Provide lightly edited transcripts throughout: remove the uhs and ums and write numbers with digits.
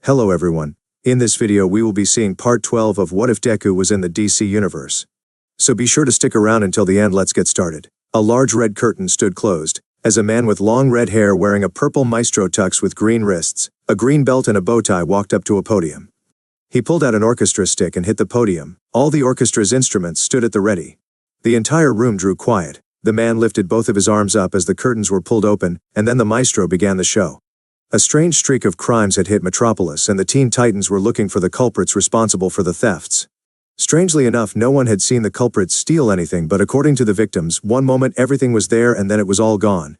Hello everyone. In this video we will be seeing part 12 of What If Deku Was in the DC Universe. So be sure to stick around until the end. Let's get started. A large red curtain stood closed, as a man with long red hair wearing a purple maestro tux with green wrists, a green belt and a bow tie walked up to a podium. He pulled out an orchestra stick and hit the podium. All the orchestra's instruments stood at the ready. The entire room drew quiet. The man lifted both of his arms up as the curtains were pulled open, and then the maestro began the show. A strange streak of crimes had hit Metropolis, and the Teen Titans were looking for the culprits responsible for the thefts. Strangely enough, no one had seen the culprits steal anything, but according to the victims, one moment everything was there and then it was all gone.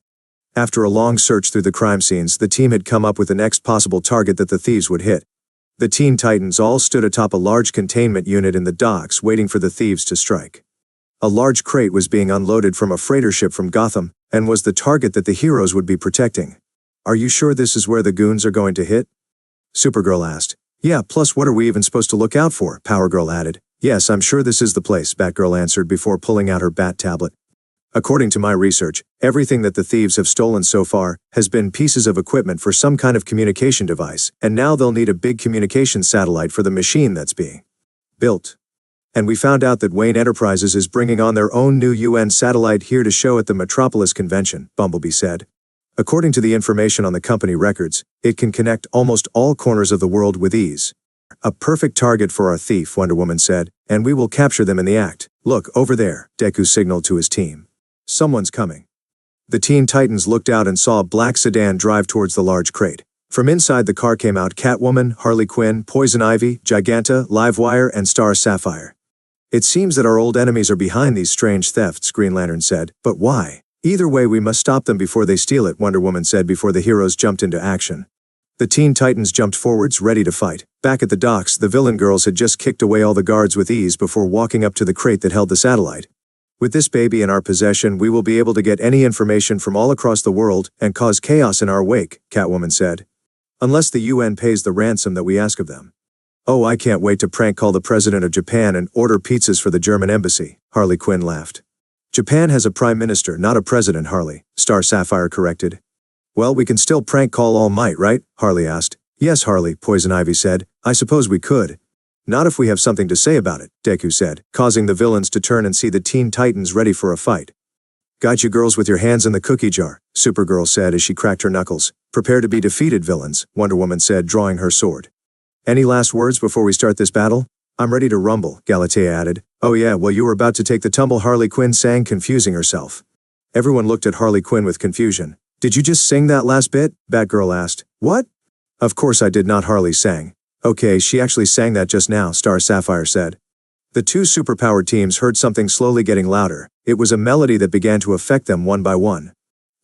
After a long search through the crime scenes, the team had come up with the next possible target that the thieves would hit. The Teen Titans all stood atop a large containment unit in the docks waiting for the thieves to strike. A large crate was being unloaded from a freighter ship from Gotham, and was the target that the heroes would be protecting. "Are you sure this is where the goons are going to hit?" Supergirl asked. "Yeah, plus what are we even supposed to look out for?" Power Girl added. "Yes, I'm sure this is the place," Batgirl answered before pulling out her bat tablet. "According to my research, everything that the thieves have stolen so far has been pieces of equipment for some kind of communication device, and now they'll need a big communication satellite for the machine that's being built. And we found out that Wayne Enterprises is bringing on their own new UN satellite here to show at the Metropolis convention," Bumblebee said. "According to the information on the company records, it can connect almost all corners of the world with ease. A perfect target for our thief," Wonder Woman said, "and we will capture them in the act. Look, over there," Deku signaled to his team. "Someone's coming." The Teen Titans looked out and saw a black sedan drive towards the large crate. From inside the car came out Catwoman, Harley Quinn, Poison Ivy, Giganta, Livewire, and Star Sapphire. "It seems that our old enemies are behind these strange thefts," Green Lantern said. "But why? Either way, we must stop them before they steal it," Wonder Woman said before the heroes jumped into action. The Teen Titans jumped forwards, ready to fight. Back at the docks, the villain girls had just kicked away all the guards with ease before walking up to the crate that held the satellite. "With this baby in our possession, we will be able to get any information from all across the world and cause chaos in our wake," Catwoman said. "Unless the UN pays the ransom that we ask of them." "Oh, I can't wait to prank call the president of Japan and order pizzas for the German embassy," Harley Quinn laughed. "Japan has a prime minister, not a president," Harley, Star Sapphire corrected. "Well, we can still prank call All Might, right?" Harley asked. "Yes, Harley," Poison Ivy said. "I suppose we could." "Not if we have something to say about it," Deku said, causing the villains to turn and see the Teen Titans ready for a fight. "Got you girls with your hands in the cookie jar," Supergirl said as she cracked her knuckles. "Prepare to be defeated, villains," Wonder Woman said, drawing her sword. "Any last words before we start this battle?" "I'm ready to rumble," Galatea added. "Oh yeah, well you were about to take the tumble," Harley Quinn sang, confusing herself. Everyone looked at Harley Quinn with confusion. "Did you just sing that last bit?" Batgirl asked. "What?" "Of course I did not," Harley sang. "Okay, she actually sang that just now," Star Sapphire said. The two superpowered teams heard something slowly getting louder. It was a melody that began to affect them one by one.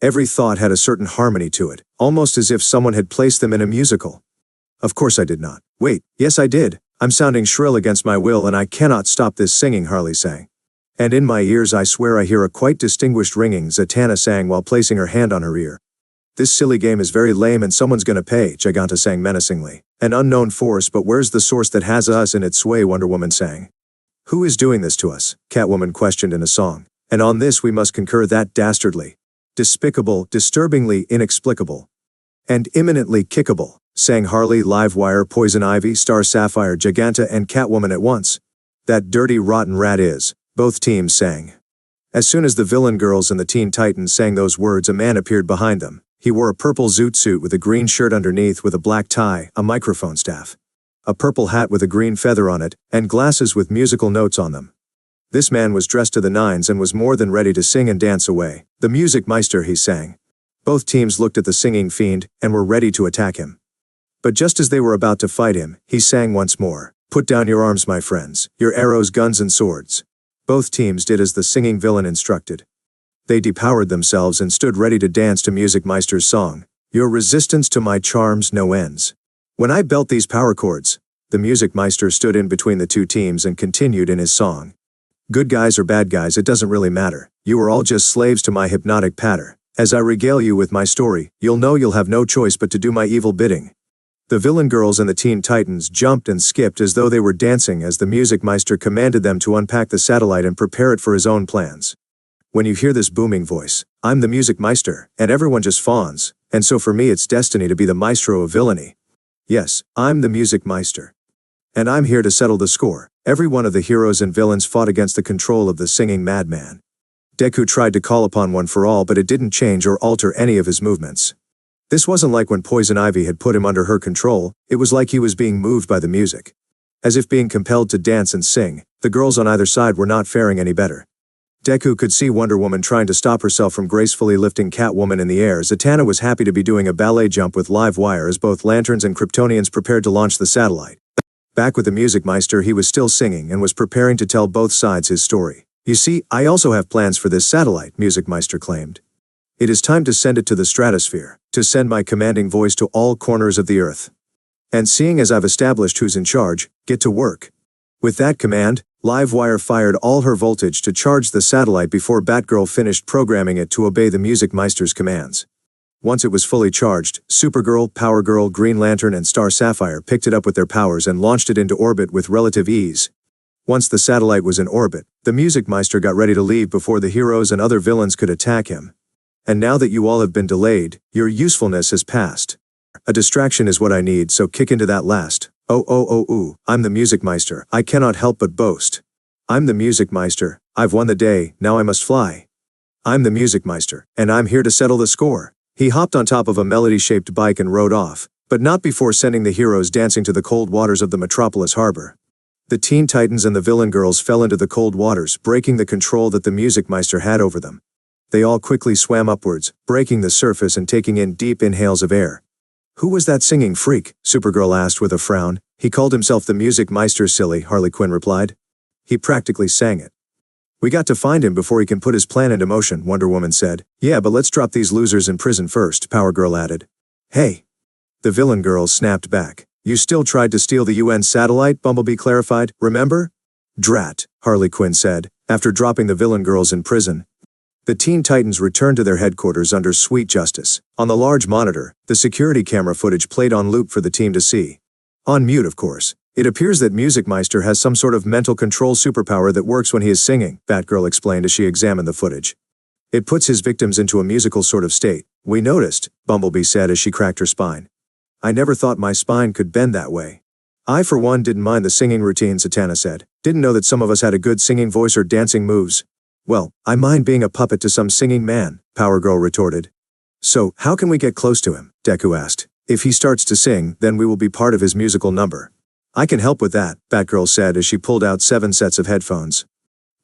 Every thought had a certain harmony to it, almost as if someone had placed them in a musical. "Of course I did not. Wait, yes I did. I'm sounding shrill against my will and I cannot stop this singing," Harley sang. "And in my ears I swear I hear a quite distinguished ringing," Zatanna sang while placing her hand on her ear. "This silly game is very lame and someone's gonna pay," Giganta sang menacingly. "An unknown force, but where's the source that has us in its sway?" Wonder Woman sang. "Who is doing this to us?" Catwoman questioned in a song. "And on this we must concur that dastardly, despicable, disturbingly inexplicable, and imminently kickable," sang Harley, Livewire, Poison Ivy, Star Sapphire, Giganta, and Catwoman at once. "That dirty rotten rat is," both teams sang. As soon as the villain girls and the Teen Titans sang those words, a man appeared behind them. He wore a purple zoot suit with a green shirt underneath with a black tie, a microphone staff, a purple hat with a green feather on it, and glasses with musical notes on them. This man was dressed to the nines and was more than ready to sing and dance away. "The Music Meister," he sang. Both teams looked at the singing fiend and were ready to attack him. But just as they were about to fight him, he sang once more. "Put down your arms, my friends, your arrows, guns, and swords." Both teams did as the singing villain instructed. They depowered themselves and stood ready to dance to Music Meister's song. "Your resistance to my charms no ends. When I belt these power chords." The Music Meister stood in between the two teams and continued in his song. "Good guys or bad guys, it doesn't really matter. You are all just slaves to my hypnotic patter. As I regale you with my story, you'll know you'll have no choice but to do my evil bidding." The villain girls and the Teen Titans jumped and skipped as though they were dancing as the Music Meister commanded them to unpack the satellite and prepare it for his own plans. When you hear this booming voice, "I'm the Music Meister," and everyone just fawns, and so for me it's destiny to be the maestro of villainy. Yes, I'm the Music Meister. And I'm here to settle the score. Every one of the heroes and villains fought against the control of the singing madman. Deku tried to call upon one for all, but it didn't change or alter any of his movements. This wasn't like when Poison Ivy had put him under her control, it was like he was being moved by the music. As if being compelled to dance and sing, the girls on either side were not faring any better. Deku could see Wonder Woman trying to stop herself from gracefully lifting Catwoman in the air. Zatanna was happy to be doing a ballet jump with live wire as both Lanterns and Kryptonians prepared to launch the satellite. Back with the Music Meister, he was still singing and was preparing to tell both sides his story. You see, I also have plans for this satellite, Music Meister claimed. It is time to send it to the stratosphere, to send my commanding voice to all corners of the earth. And seeing as I've established who's in charge, get to work. With that command, Livewire fired all her voltage to charge the satellite before Batgirl finished programming it to obey the Music Meister's commands. Once it was fully charged, Supergirl, Power Girl, Green Lantern and Star Sapphire picked it up with their powers and launched it into orbit with relative ease. Once the satellite was in orbit, the Music Meister got ready to leave before the heroes and other villains could attack him. And now that you all have been delayed, your usefulness has passed. A distraction is what I need, so kick into that last. I'm the Music Meister, I cannot help but boast. I'm the Music Meister, I've won the day, now I must fly. I'm the Music Meister, and I'm here to settle the score. He hopped on top of a melody-shaped bike and rode off, but not before sending the heroes dancing to the cold waters of the Metropolis harbor. The Teen Titans and the villain girls fell into the cold waters, breaking the control that the Music Meister had over them. They all quickly swam upwards, breaking the surface and taking in deep inhales of air. Who was that singing freak? Supergirl asked with a frown. He called himself the Music Meister, silly, Harley Quinn replied. He practically sang it. We got to find him before he can put his plan into motion, Wonder Woman said. Yeah, but let's drop these losers in prison first, Power Girl added. Hey! The villain girls snapped back. You still tried to steal the UN satellite, Bumblebee clarified, remember? Drat, Harley Quinn said, after dropping the villain girls in prison. The Teen Titans returned to their headquarters under sweet justice. On the large monitor, the security camera footage played on loop for the team to see. On mute, of course. It appears that Music Meister has some sort of mental control superpower that works when he is singing, Batgirl explained as she examined the footage. It puts his victims into a musical sort of state. We noticed, Bumblebee said as she cracked her spine. I never thought my spine could bend that way. I for one didn't mind the singing routine, Zatanna said. Didn't know that some of us had a good singing voice or dancing moves. Well, I mind being a puppet to some singing man, Power Girl retorted. So, how can we get close to him? Deku asked. If he starts to sing, then we will be part of his musical number. I can help with that, Batgirl said as she pulled out 7 sets of headphones.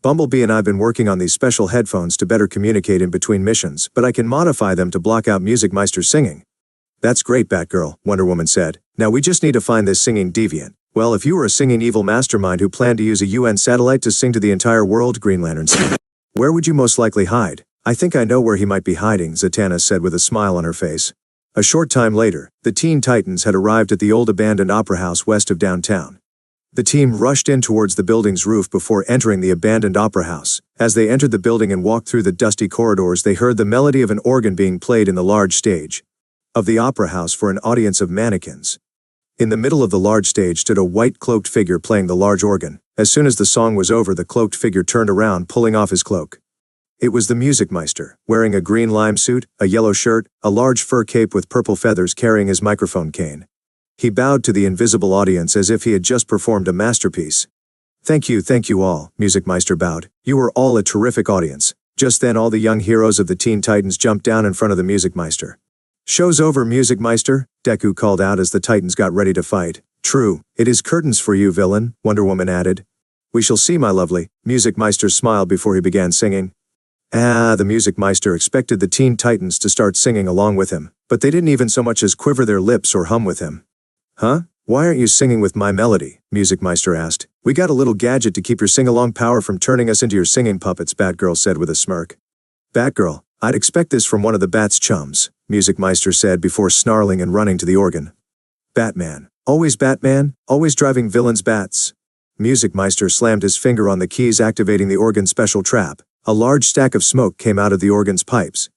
Bumblebee and I've been working on these special headphones to better communicate in between missions, but I can modify them to block out Music Meister's singing. That's great, Batgirl, Wonder Woman said. Now we just need to find this singing deviant. Well, if you were a singing evil mastermind who planned to use a UN satellite to sing to the entire world, Green Lantern said. Where would you most likely hide? I think I know where he might be hiding, Zatanna said with a smile on her face. A short time later, the Teen Titans had arrived at the old abandoned opera house west of downtown. The team rushed in towards the building's roof before entering the abandoned opera house. As they entered the building and walked through the dusty corridors, they heard the melody of an organ being played in the large stage of the opera house for an audience of mannequins. In the middle of the large stage stood a white cloaked figure playing the large organ. As soon as the song was over, the cloaked figure turned around, pulling off his cloak. It was the Music Meister, wearing a green lime suit, a yellow shirt, a large fur cape with purple feathers, carrying his microphone cane. He bowed to the invisible audience as if he had just performed a masterpiece. Thank you all, Music Meister bowed. You were all a terrific audience. Just then all the young heroes of the Teen Titans jumped down in front of the Music Meister. Show's over, Music Meister, Deku called out as the Titans got ready to fight. True, it is curtains for you, villain, Wonder Woman added. We shall see, my lovely, Music Meister smiled before he began singing. The Music Meister expected the Teen Titans to start singing along with him, but they didn't even so much as quiver their lips or hum with him. Huh? Why aren't you singing with my melody? Music Meister asked. We got a little gadget to keep your sing-along power from turning us into your singing puppets, Batgirl said with a smirk. Batgirl, I'd expect this from one of the Bat's chums, Music Meister said before snarling and running to the organ. Batman, always driving villains bats. Music Meister slammed his finger on the keys, activating the organ's special trap. A large stack of smoke came out of the organ's pipes.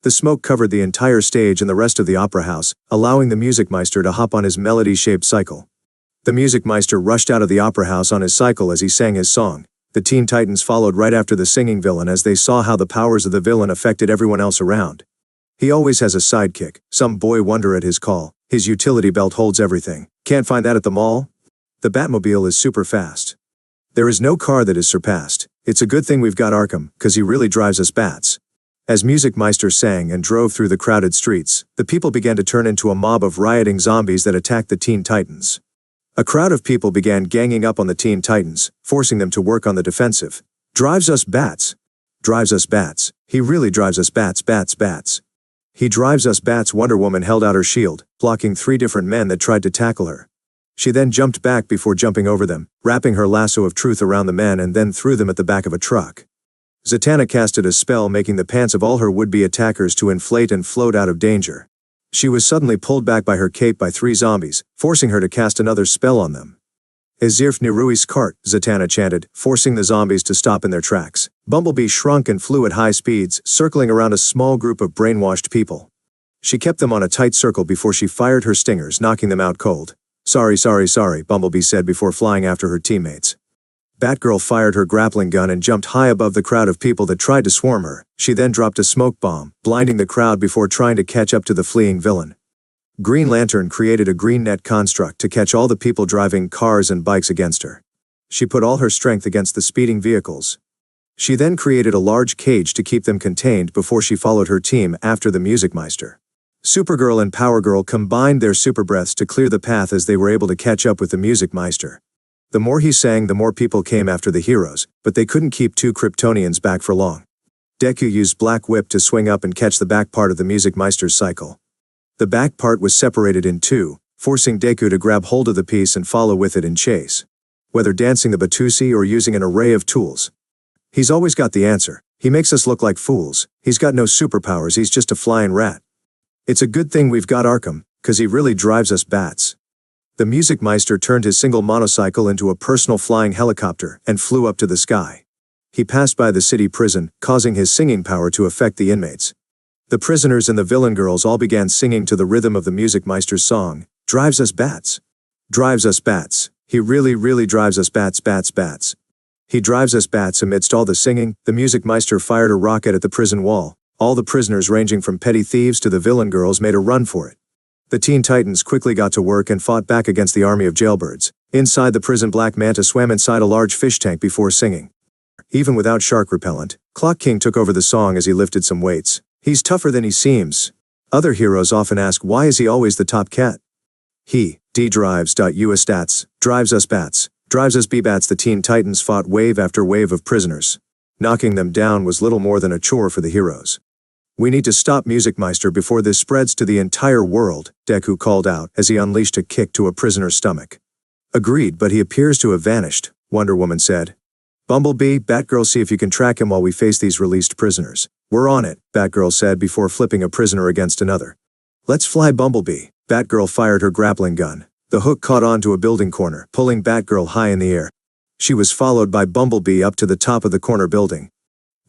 The smoke covered the entire stage and the rest of the opera house, allowing the Music Meister to hop on his melody-shaped cycle. The Music Meister rushed out of the opera house on his cycle as he sang his song. The Teen Titans followed right after the singing villain as they saw how the powers of the villain affected everyone else around. He always has a sidekick, some boy wonder at his call. His utility belt holds everything. Can't find that at the mall? The Batmobile is super fast. There is no car that is surpassed. It's a good thing we've got Arkham, 'cause he really drives us bats. As Music Meister sang and drove through the crowded streets, the people began to turn into a mob of rioting zombies that attacked the Teen Titans. A crowd of people began ganging up on the Teen Titans, forcing them to work on the defensive. Drives us bats. Drives us bats. He really drives us bats, bats, bats. He drives us bats. Wonder Woman held out her shield, blocking 3 different men that tried to tackle her. She then jumped back before jumping over them, wrapping her lasso of truth around the men and then threw them at the back of a truck. Zatanna casted a spell making the pants of all her would-be attackers to inflate and float out of danger. She was suddenly pulled back by her cape by 3 zombies, forcing her to cast another spell on them. Ezirf Nirui's cart, Zatanna chanted, forcing the zombies to stop in their tracks. Bumblebee shrunk and flew at high speeds, circling around a small group of brainwashed people. She kept them on a tight circle before she fired her stingers, knocking them out cold. Sorry, Bumblebee said before flying after her teammates. Batgirl fired her grappling gun and jumped high above the crowd of people that tried to swarm her. She then dropped a smoke bomb, blinding the crowd before trying to catch up to the fleeing villain. Green Lantern created a green net construct to catch all the people driving cars and bikes against her. She put all her strength against the speeding vehicles. She then created a large cage to keep them contained before she followed her team after the Music Meister. Supergirl and Power Girl combined their super breaths to clear the path as they were able to catch up with the Music Meister. The more he sang, the more people came after the heroes, but they couldn't keep 2 Kryptonians back for long. Deku used Black Whip to swing up and catch the back part of the Music Meister's cycle. The back part was separated in 2, forcing Deku to grab hold of the piece and follow with it in chase. Whether dancing the Batusi or using an array of tools. He's always got the answer. He makes us look like fools. He's got no superpowers, he's just a flying rat. It's a good thing we've got Arkham, 'cause he really drives us bats. The Music Meister turned his single monocycle into a personal flying helicopter and flew up to the sky. He passed by the city prison, causing his singing power to affect the inmates. The prisoners and the villain girls all began singing to the rhythm of the Music Meister's song, Drives us bats. Drives us bats. He really drives us bats, bats, bats. He drives us bats. Amidst all the singing, the Music Meister fired a rocket at the prison wall. All the prisoners ranging from petty thieves to the villain girls made a run for it. The Teen Titans quickly got to work and fought back against the army of jailbirds. Inside the prison, Black Manta swam inside a large fish tank before singing. Even without shark repellent, Clock King took over the song as he lifted some weights. He's tougher than he seems. Other heroes often ask, why is he always the top cat? He, D-drives.us stats, drives us bats, drives us b-bats. The Teen Titans fought wave after wave of prisoners. Knocking them down was little more than a chore for the heroes. We need to stop Music Meister before this spreads to the entire world, Deku called out as he unleashed a kick to a prisoner's stomach. Agreed, but he appears to have vanished, Wonder Woman said. Bumblebee, Batgirl, see if you can track him while we face these released prisoners. We're on it, Batgirl said before flipping a prisoner against another. Let's fly, Bumblebee. Batgirl fired her grappling gun. The hook caught onto a building corner, pulling Batgirl high in the air. She was followed by Bumblebee up to the top of the corner building.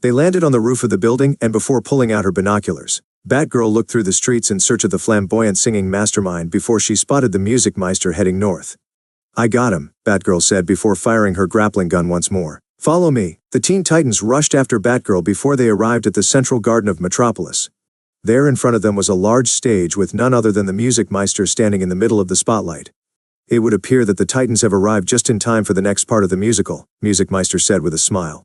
They landed on the roof of the building, and before pulling out her binoculars, Batgirl looked through the streets in search of the flamboyant singing mastermind before she spotted the Music Meister heading north. I got him, Batgirl said before firing her grappling gun once more. Follow me. The Teen Titans rushed after Batgirl before they arrived at the central garden of Metropolis. There in front of them was a large stage with none other than the Music Meister standing in the middle of the spotlight. It would appear that the Titans have arrived just in time for the next part of the musical, Music Meister said with a smile.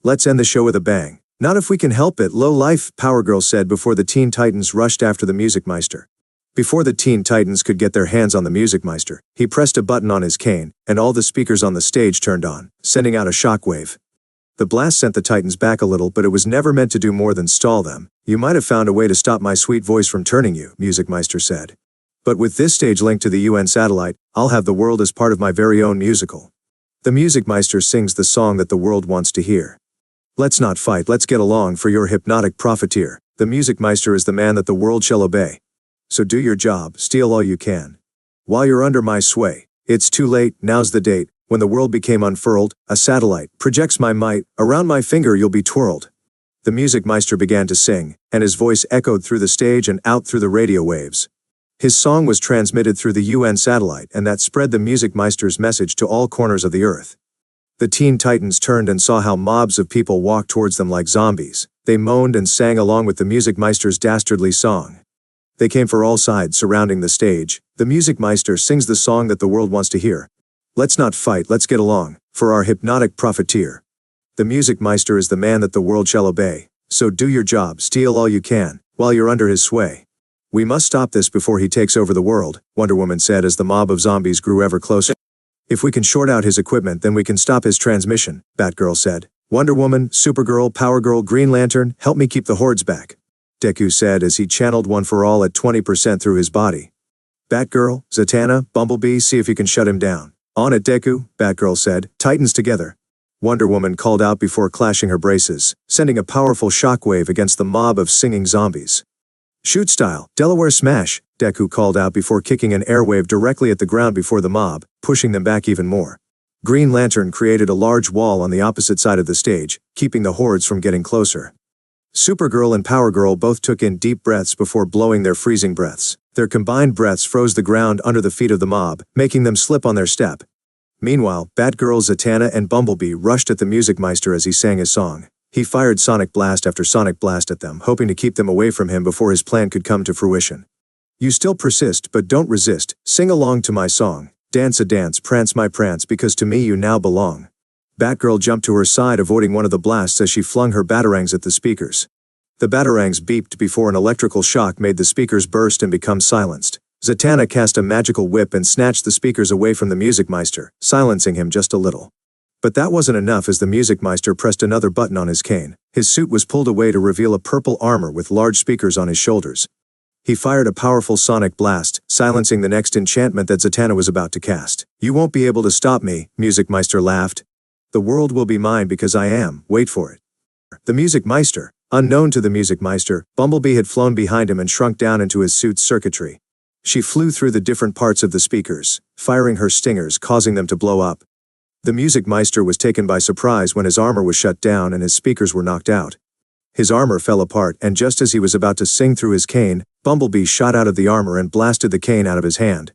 Let's end the show with a bang. Not if we can help it, low life, Power Girl said before the Teen Titans rushed after the Music Meister. Before the Teen Titans could get their hands on the Music Meister, he pressed a button on his cane, and all the speakers on the stage turned on, sending out a shockwave. The blast sent the Titans back a little, but it was never meant to do more than stall them. You might have found a way to stop my sweet voice from turning you, Music Meister said. But with this stage linked to the UN satellite, I'll have the world as part of my very own musical. The Music Meister sings the song that the world wants to hear. Let's not fight, let's get along for your hypnotic profiteer. The Music Meister is the man that the world shall obey. So do your job, steal all you can. While you're under my sway, it's too late, now's the date, when the world became unfurled, a satellite projects my might, around my finger you'll be twirled. The Music Meister began to sing, and his voice echoed through the stage and out through the radio waves. His song was transmitted through the UN satellite, and that spread the Music Meister's message to all corners of the earth. The Teen Titans turned and saw how mobs of people walked towards them like zombies. They moaned and sang along with the Music Meister's dastardly song. They came for all sides surrounding the stage. The music meister sings the song that the world wants to hear. Let's not fight, let's get along, for our hypnotic profiteer. The music meister is the man that the world shall obey. So do your job, steal all you can, while you're under his sway. We must stop this before he takes over the world, Wonder Woman said as the mob of zombies grew ever closer. If we can short out his equipment, then we can stop his transmission, Batgirl said. Wonder Woman, Supergirl, Power Girl, Green Lantern, help me keep the hordes back, Deku said as he channeled One for All at 20% through his body. Batgirl, Zatanna, Bumblebee, see if you can shut him down. On it, Deku, Batgirl said, Titans together. Wonder Woman called out before clashing her braces, sending a powerful shockwave against the mob of singing zombies. Shoot style, Delaware smash, Deku called out before kicking an airwave directly at the ground before the mob, pushing them back even more. Green Lantern created a large wall on the opposite side of the stage, keeping the hordes from getting closer. Supergirl and Power Girl both took in deep breaths before blowing their freezing breaths. Their combined breaths froze the ground under the feet of the mob, making them slip on their step. Meanwhile, Batgirl, Zatanna, and Bumblebee rushed at the music meister as he sang his song. He fired Sonic Blast after Sonic Blast at them, hoping to keep them away from him before his plan could come to fruition. You still persist, but don't resist. Sing along to my song. Dance a dance, prance my prance, because to me you now belong. Batgirl jumped to her side, avoiding one of the blasts as she flung her batarangs at the speakers. The batarangs beeped before an electrical shock made the speakers burst and become silenced. Zatanna cast a magical whip and snatched the speakers away from the music meister, silencing him just a little. But that wasn't enough as the music meister pressed another button on his cane. His suit was pulled away to reveal a purple armor with large speakers on his shoulders. He fired a powerful sonic blast, silencing the next enchantment that Zatanna was about to cast. You won't be able to stop me, Music Meister laughed. The world will be mine because I am, wait for it. The Music Meister. Unknown to the Music Meister, Bumblebee had flown behind him and shrunk down into his suit's circuitry. She flew through the different parts of the speakers, firing her stingers, causing them to blow up. The Music Meister was taken by surprise when his armor was shut down and his speakers were knocked out. His armor fell apart, and just as he was about to sing through his cane, Bumblebee shot out of the armor and blasted the cane out of his hand.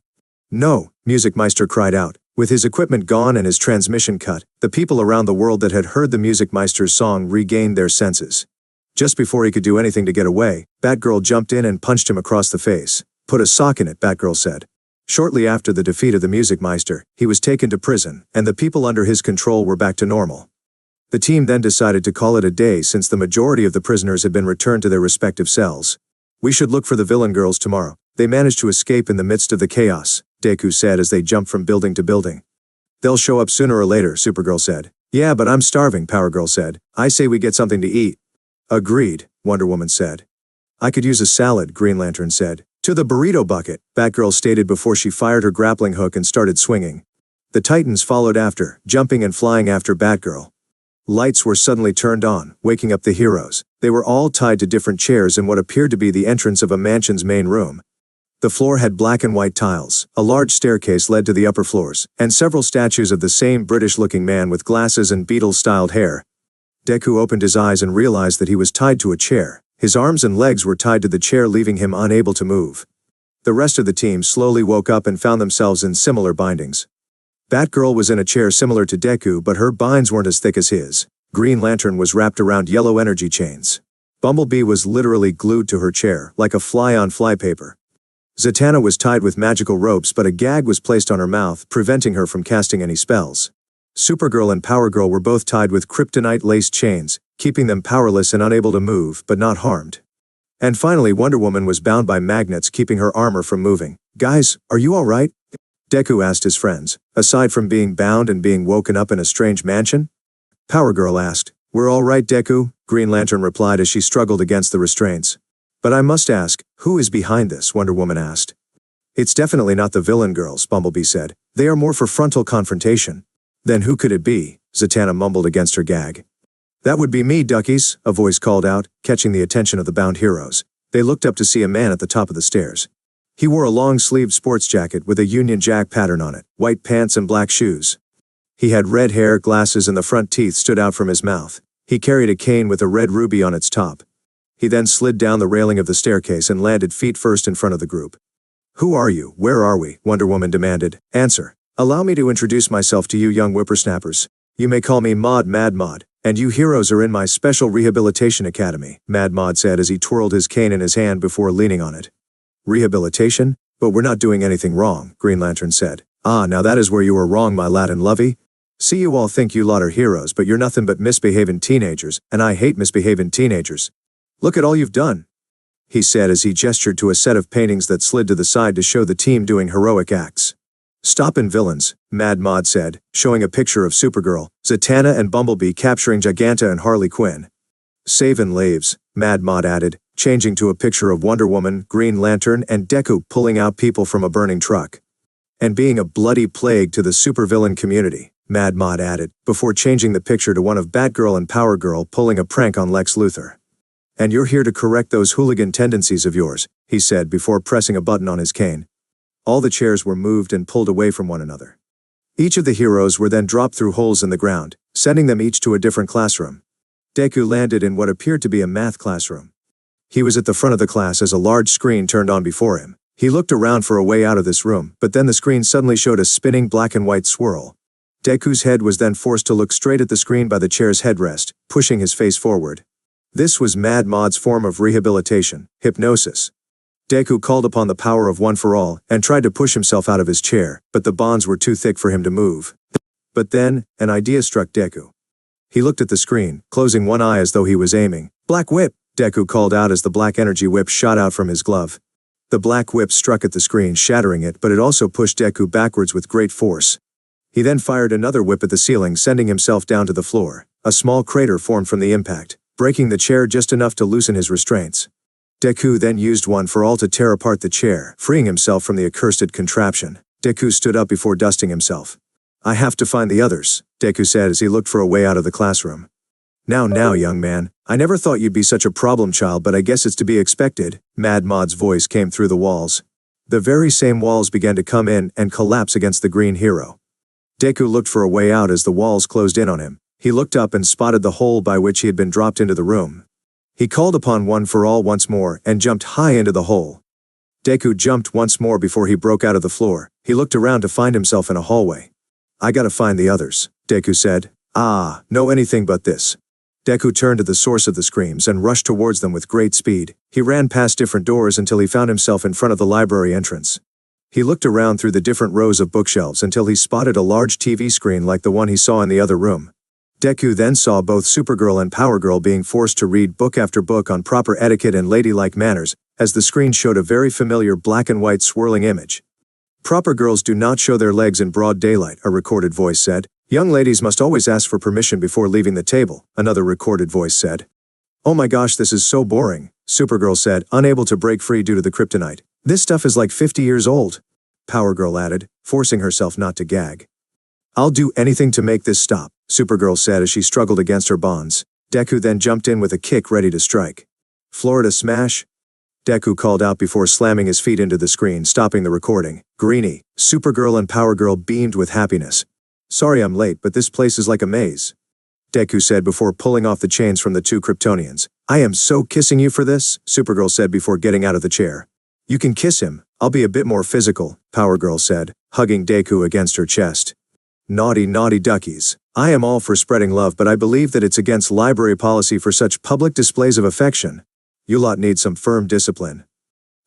No, Music Meister cried out. With his equipment gone and his transmission cut, the people around the world that had heard the Music Meister's song regained their senses. Just before he could do anything to get away, Batgirl jumped in and punched him across the face. Put a sock in it, Batgirl said. Shortly after the defeat of the Music Meister, he was taken to prison, and the people under his control were back to normal. The team then decided to call it a day since the majority of the prisoners had been returned to their respective cells. We should look for the villain girls tomorrow. They managed to escape in the midst of the chaos, Deku said as they jumped from building to building. They'll show up sooner or later, Supergirl said. Yeah, but I'm starving, Power Girl said. I say we get something to eat. Agreed, Wonder Woman said. I could use a salad, Green Lantern said. To the burrito bucket, Batgirl stated before she fired her grappling hook and started swinging. The Titans followed after, jumping and flying after Batgirl. Lights were suddenly turned on, waking up the heroes. They were all tied to different chairs in what appeared to be the entrance of a mansion's main room. The floor had black and white tiles, a large staircase led to the upper floors, and several statues of the same British-looking man with glasses and Beatles-styled hair. Deku opened his eyes and realized that he was tied to a chair. His arms and legs were tied to the chair, leaving him unable to move. The rest of the team slowly woke up and found themselves in similar bindings. Batgirl was in a chair similar to Deku, but her binds weren't as thick as his. Green Lantern was wrapped around yellow energy chains. Bumblebee was literally glued to her chair, like a fly on flypaper. Zatanna was tied with magical ropes, but a gag was placed on her mouth, preventing her from casting any spells. Supergirl and Power Girl were both tied with kryptonite-laced chains, keeping them powerless and unable to move, but not harmed. And finally, Wonder Woman was bound by magnets, keeping her armor from moving. Guys, are you all right? Deku asked his friends. Aside from being bound and being woken up in a strange mansion? Power Girl asked. We're all right, Deku, Green Lantern replied as she struggled against the restraints. But I must ask, who is behind this? Wonder Woman asked. It's definitely not the villain girls, Bumblebee said. They are more for frontal confrontation. Then who could it be? Zatanna mumbled against her gag. That would be me, duckies, a voice called out, catching the attention of the bound heroes. They looked up to see a man at the top of the stairs. He wore a long-sleeved sports jacket with a Union Jack pattern on it, white pants and black shoes. He had red hair, glasses, and the front teeth stood out from his mouth. He carried a cane with a red ruby on its top. He then slid down the railing of the staircase and landed feet first in front of the group. Who are you? Where are we? Wonder Woman demanded. Answer. Allow me to introduce myself to you young whippersnappers. You may call me Mad Mod, and you heroes are in my special rehabilitation academy, Mad Mod said as he twirled his cane in his hand before leaning on it. Rehabilitation? But we're not doing anything wrong, Green Lantern said. Ah, now that is where you were wrong, my lad and lovey. See, you all think you lot are heroes, but you're nothing but misbehaving teenagers, and I hate misbehaving teenagers. Look at all you've done, he said as he gestured to a set of paintings that slid to the side to show the team doing heroic acts. Stoppin' villains, Mad Mod said, showing a picture of Supergirl, Zatanna and Bumblebee capturing Giganta and Harley Quinn. Savin' lives, Mad Mod added, changing to a picture of Wonder Woman, Green Lantern, and Deku pulling out people from a burning truck. And being a bloody plague to the supervillain community, Mad Mod added, before changing the picture to one of Batgirl and Power Girl pulling a prank on Lex Luthor. And you're here to correct those hooligan tendencies of yours, he said before pressing a button on his cane. All the chairs were moved and pulled away from one another. Each of the heroes were then dropped through holes in the ground, sending them each to a different classroom. Deku landed in what appeared to be a math classroom. He was at the front of the class as a large screen turned on before him. He looked around for a way out of this room, but then the screen suddenly showed a spinning black and white swirl. Deku's head was then forced to look straight at the screen by the chair's headrest, pushing his face forward. This was Mad Mod's form of rehabilitation, hypnosis. Deku called upon the power of One for All and tried to push himself out of his chair, but the bonds were too thick for him to move. But then, an idea struck Deku. He looked at the screen, closing one eye as though he was aiming. "Black Whip!" Deku called out as the black energy whip shot out from his glove. The black whip struck at the screen, shattering it, but it also pushed Deku backwards with great force. He then fired another whip at the ceiling, sending himself down to the floor. A small crater formed from the impact, breaking the chair just enough to loosen his restraints. Deku then used One for All to tear apart the chair, freeing himself from the accursed contraption. Deku stood up before dusting himself. "I have to find the others," Deku said as he looked for a way out of the classroom. Now, young man, I never thought you'd be such a problem child, but I guess it's to be expected," Mad Mod's voice came through the walls. The very same walls began to come in and collapse against the green hero. Deku looked for a way out as the walls closed in on him. He looked up and spotted the hole by which he had been dropped into the room. He called upon One for All once more and jumped high into the hole. Deku jumped once more before he broke out of the floor. He looked around to find himself in a hallway. "I gotta find the others," Deku said. "Ah, no anything but this." Deku turned to the source of the screams and rushed towards them with great speed. He ran past different doors until he found himself in front of the library entrance. He looked around through the different rows of bookshelves until he spotted a large TV screen like the one he saw in the other room. Deku then saw both Supergirl and Power Girl being forced to read book after book on proper etiquette and ladylike manners, as the screen showed a very familiar black and white swirling image. "Proper girls do not show their legs in broad daylight," a recorded voice said. "Young ladies must always ask for permission before leaving the table," another recorded voice said. "Oh my gosh, this is so boring," Supergirl said, unable to break free due to the kryptonite. "This stuff is like 50 years old," Power Girl added, forcing herself not to gag. "I'll do anything to make this stop," Supergirl said as she struggled against her bonds. Deku then jumped in with a kick ready to strike. "Florida smash?" Deku called out before slamming his feet into the screen, stopping the recording. "Greenie." Supergirl and Power Girl beamed with happiness. "Sorry I'm late, but this place is like a maze," Deku said before pulling off the chains from the two Kryptonians. "I am so kissing you for this," Supergirl said before getting out of the chair. "You can kiss him. I'll be a bit more physical," Power Girl said, hugging Deku against her chest. "Naughty, naughty duckies. I am all for spreading love, but I believe that it's against library policy for such public displays of affection. You lot need some firm discipline."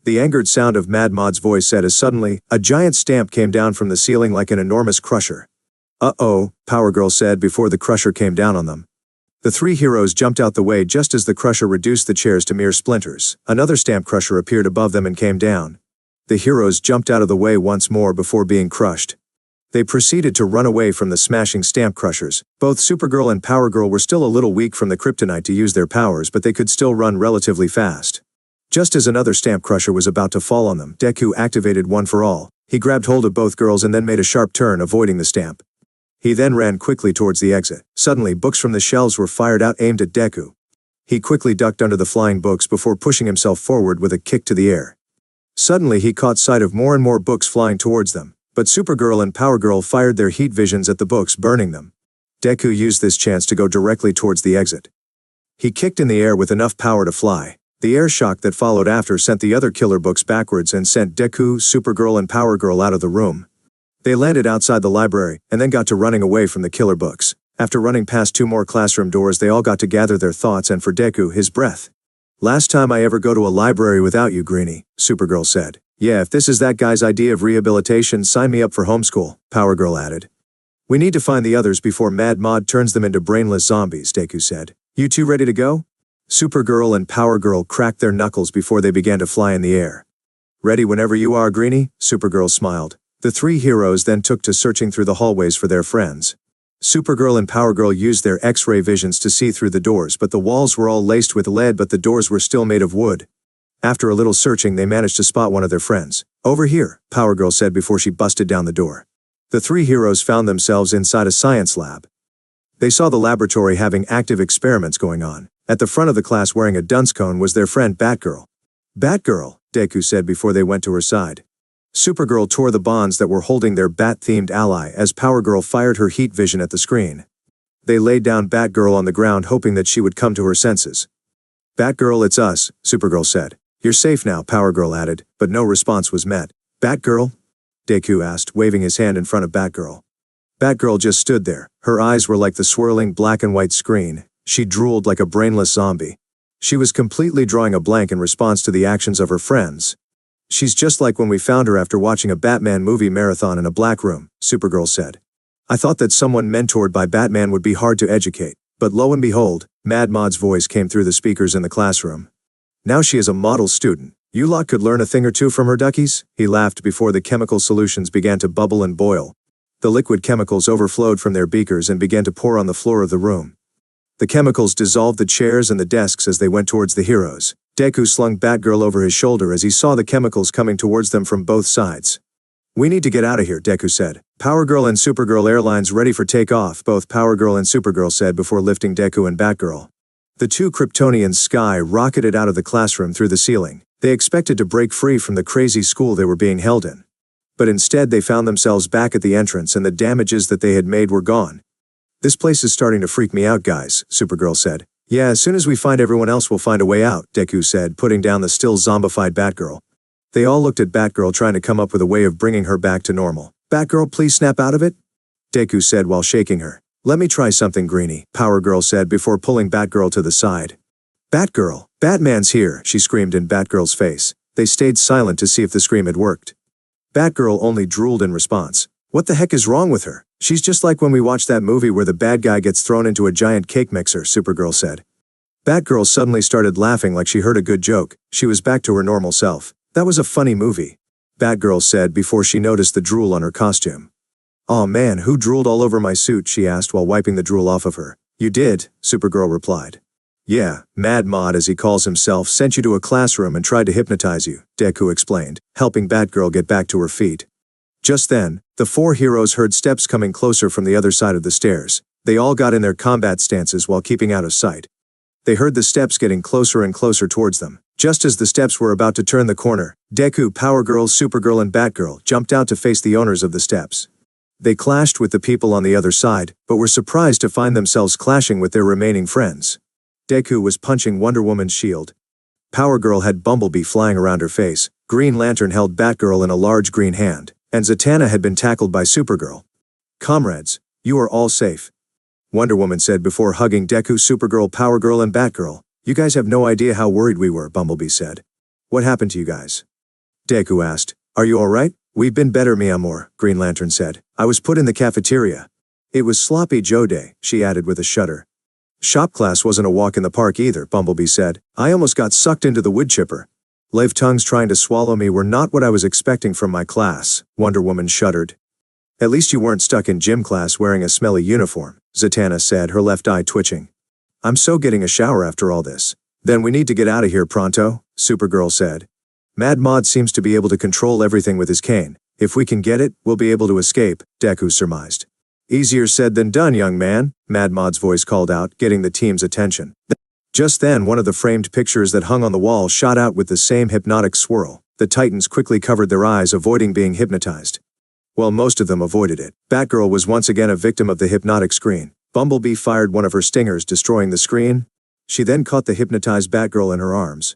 The angered sound of Mad Mod's voice said as suddenly, a giant stamp came down from the ceiling like an enormous crusher. "Uh-oh," Power Girl said before the crusher came down on them. The three heroes jumped out the way just as the crusher reduced the chairs to mere splinters. Another stamp crusher appeared above them and came down. The heroes jumped out of the way once more before being crushed. They proceeded to run away from the smashing stamp crushers. Both Supergirl and Power Girl were still a little weak from the kryptonite to use their powers, but they could still run relatively fast. Just as another stamp crusher was about to fall on them, Deku activated One for All. He grabbed hold of both girls and then made a sharp turn, avoiding the stamp. He then ran quickly towards the exit. Suddenly, books from the shelves were fired out, aimed at Deku. He quickly ducked under the flying books before pushing himself forward with a kick to the air. Suddenly, he caught sight of more and more books flying towards them. But Supergirl and Power Girl fired their heat visions at the books, burning them. Deku used this chance to go directly towards the exit. He kicked in the air with enough power to fly. The air shock that followed after sent the other killer books backwards and sent Deku, Supergirl, and Power Girl out of the room. They landed outside the library and then got to running away from the killer books. After running past two more classroom doors, they all got to gather their thoughts and for Deku, his breath. Last time I ever go to a library without you, Greenie, Supergirl said. Yeah, if this is that guy's idea of rehabilitation, sign me up for homeschool, Power Girl added. We need to find the others before Mad Mod turns them into brainless zombies, Deku said. You two ready to go? Supergirl and Power Girl cracked their knuckles before they began to fly in the air. Ready whenever you are, Greenie, Supergirl smiled. The three heroes then took to searching through the hallways for their friends. Supergirl and Power Girl used their X-ray visions to see through the doors, but the walls were all laced with lead, but the doors were still made of wood. After a little searching, they managed to spot one of their friends. Over here, Power Girl said before she busted down the door. The three heroes found themselves inside a science lab. They saw the laboratory having active experiments going on. At the front of the class wearing a dunce cone was their friend Batgirl. Batgirl, Deku said before they went to her side. Supergirl tore the bonds that were holding their bat-themed ally as Power Girl fired her heat vision at the screen. They laid down Batgirl on the ground hoping that she would come to her senses. Batgirl, it's us, Supergirl said. You're safe now, Power Girl added, but no response was met. Batgirl? Deku asked, waving his hand in front of Batgirl. Batgirl just stood there. Her eyes were like the swirling black and white screen. She drooled like a brainless zombie. She was completely drawing a blank in response to the actions of her friends. She's just like when we found her after watching a Batman movie marathon in a black room, Supergirl said. I thought that someone mentored by Batman would be hard to educate, but lo and behold, Mad Mod's voice came through the speakers in the classroom. Now she is a model student. You lot could learn a thing or two from her, duckies, he laughed before the chemical solutions began to bubble and boil. The liquid chemicals overflowed from their beakers and began to pour on the floor of the room. The chemicals dissolved the chairs and the desks as they went towards the heroes. Deku slung Batgirl over his shoulder as he saw the chemicals coming towards them from both sides. We need to get out of here, Deku said. Power Girl and Supergirl airlines ready for takeoff, both Power Girl and Supergirl said before lifting Deku and Batgirl. The two Kryptonians sky rocketed out of the classroom through the ceiling. They expected to break free from the crazy school they were being held in. But instead they found themselves back at the entrance and the damages that they had made were gone. This place is starting to freak me out, guys, Supergirl said. Yeah, as soon as we find everyone else we'll find a way out, Deku said, putting down the still zombified Batgirl. They all looked at Batgirl trying to come up with a way of bringing her back to normal. Batgirl, please snap out of it? Deku said while shaking her. Let me try something, Greenie, Power Girl said before pulling Batgirl to the side. Batgirl, Batman's here, she screamed in Batgirl's face. They stayed silent to see if the scream had worked. Batgirl only drooled in response. What the heck is wrong with her? She's just like when we watched that movie where the bad guy gets thrown into a giant cake mixer, Supergirl said. Batgirl suddenly started laughing like she heard a good joke. She was back to her normal self. That was a funny movie, Batgirl said before she noticed the drool on her costume. Aw man, who drooled all over my suit? She asked while wiping the drool off of her. You did, Supergirl replied. Yeah, Mad Mod as he calls himself sent you to a classroom and tried to hypnotize you, Deku explained, helping Batgirl get back to her feet. Just then, the four heroes heard steps coming closer from the other side of the stairs. They all got in their combat stances while keeping out of sight. They heard the steps getting closer and closer towards them. Just as the steps were about to turn the corner, Deku, Power Girl, Supergirl and Batgirl jumped out to face the owners of the steps. They clashed with the people on the other side, but were surprised to find themselves clashing with their remaining friends. Deku was punching Wonder Woman's shield. Power Girl had Bumblebee flying around her face. Green Lantern held Batgirl in a large green hand, and Zatanna had been tackled by Supergirl. Comrades, you are all safe, Wonder Woman said before hugging Deku, Supergirl, Power Girl and Batgirl. You guys have no idea how worried we were, Bumblebee said. What happened to you guys? Deku asked. Are you alright? We've been better, mi amor, Green Lantern said. I was put in the cafeteria. It was Sloppy Joe Day, she added with a shudder. Shop class wasn't a walk in the park either, Bumblebee said. I almost got sucked into the wood chipper. Live tongues trying to swallow me were not what I was expecting from my class, Wonder Woman shuddered. At least you weren't stuck in gym class wearing a smelly uniform, Zatanna said, her left eye twitching. I'm so getting a shower after all this. Then we need to get out of here pronto, Supergirl said. Mad Mod seems to be able to control everything with his cane. If we can get it, we'll be able to escape, Deku surmised. Easier said than done, young man, Mad Mod's voice called out, getting the team's attention. Just then one of the framed pictures that hung on the wall shot out with the same hypnotic swirl. The Titans quickly covered their eyes, avoiding being hypnotized. Well, most of them avoided it. Batgirl was once again a victim of the hypnotic screen. Bumblebee fired one of her stingers, destroying the screen. She then caught the hypnotized Batgirl in her arms.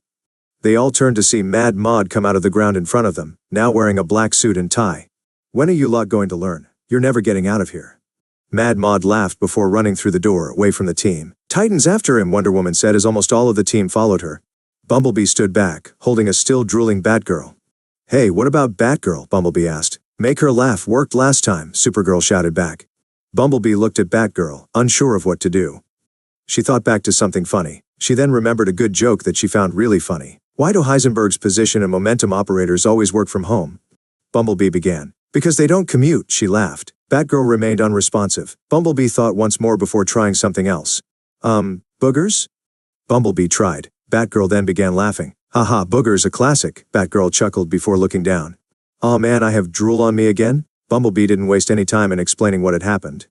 They all turned to see Mad Mod come out of the ground in front of them, now wearing a black suit and tie. When are you lot going to learn? You're never getting out of here. Mad Mod laughed before running through the door away from the team. Titans after him, Wonder Woman said as almost all of the team followed her. Bumblebee stood back, holding a still drooling Batgirl. "Hey, what about Batgirl?" Bumblebee asked. "Make her laugh worked last time," Supergirl shouted back. Bumblebee looked at Batgirl, unsure of what to do. She thought back to something funny. She then remembered a good joke that she found really funny. "Why do Heisenberg's position and momentum operators always work from home?" Bumblebee began. "Because they don't commute," she laughed. Batgirl remained unresponsive. Bumblebee thought once more before trying something else. Boogers?" Bumblebee tried. Batgirl then began laughing. "Haha, boogers, a classic," Batgirl chuckled before looking down. "Aw man, I have drool on me again?" Bumblebee didn't waste any time in explaining what had happened.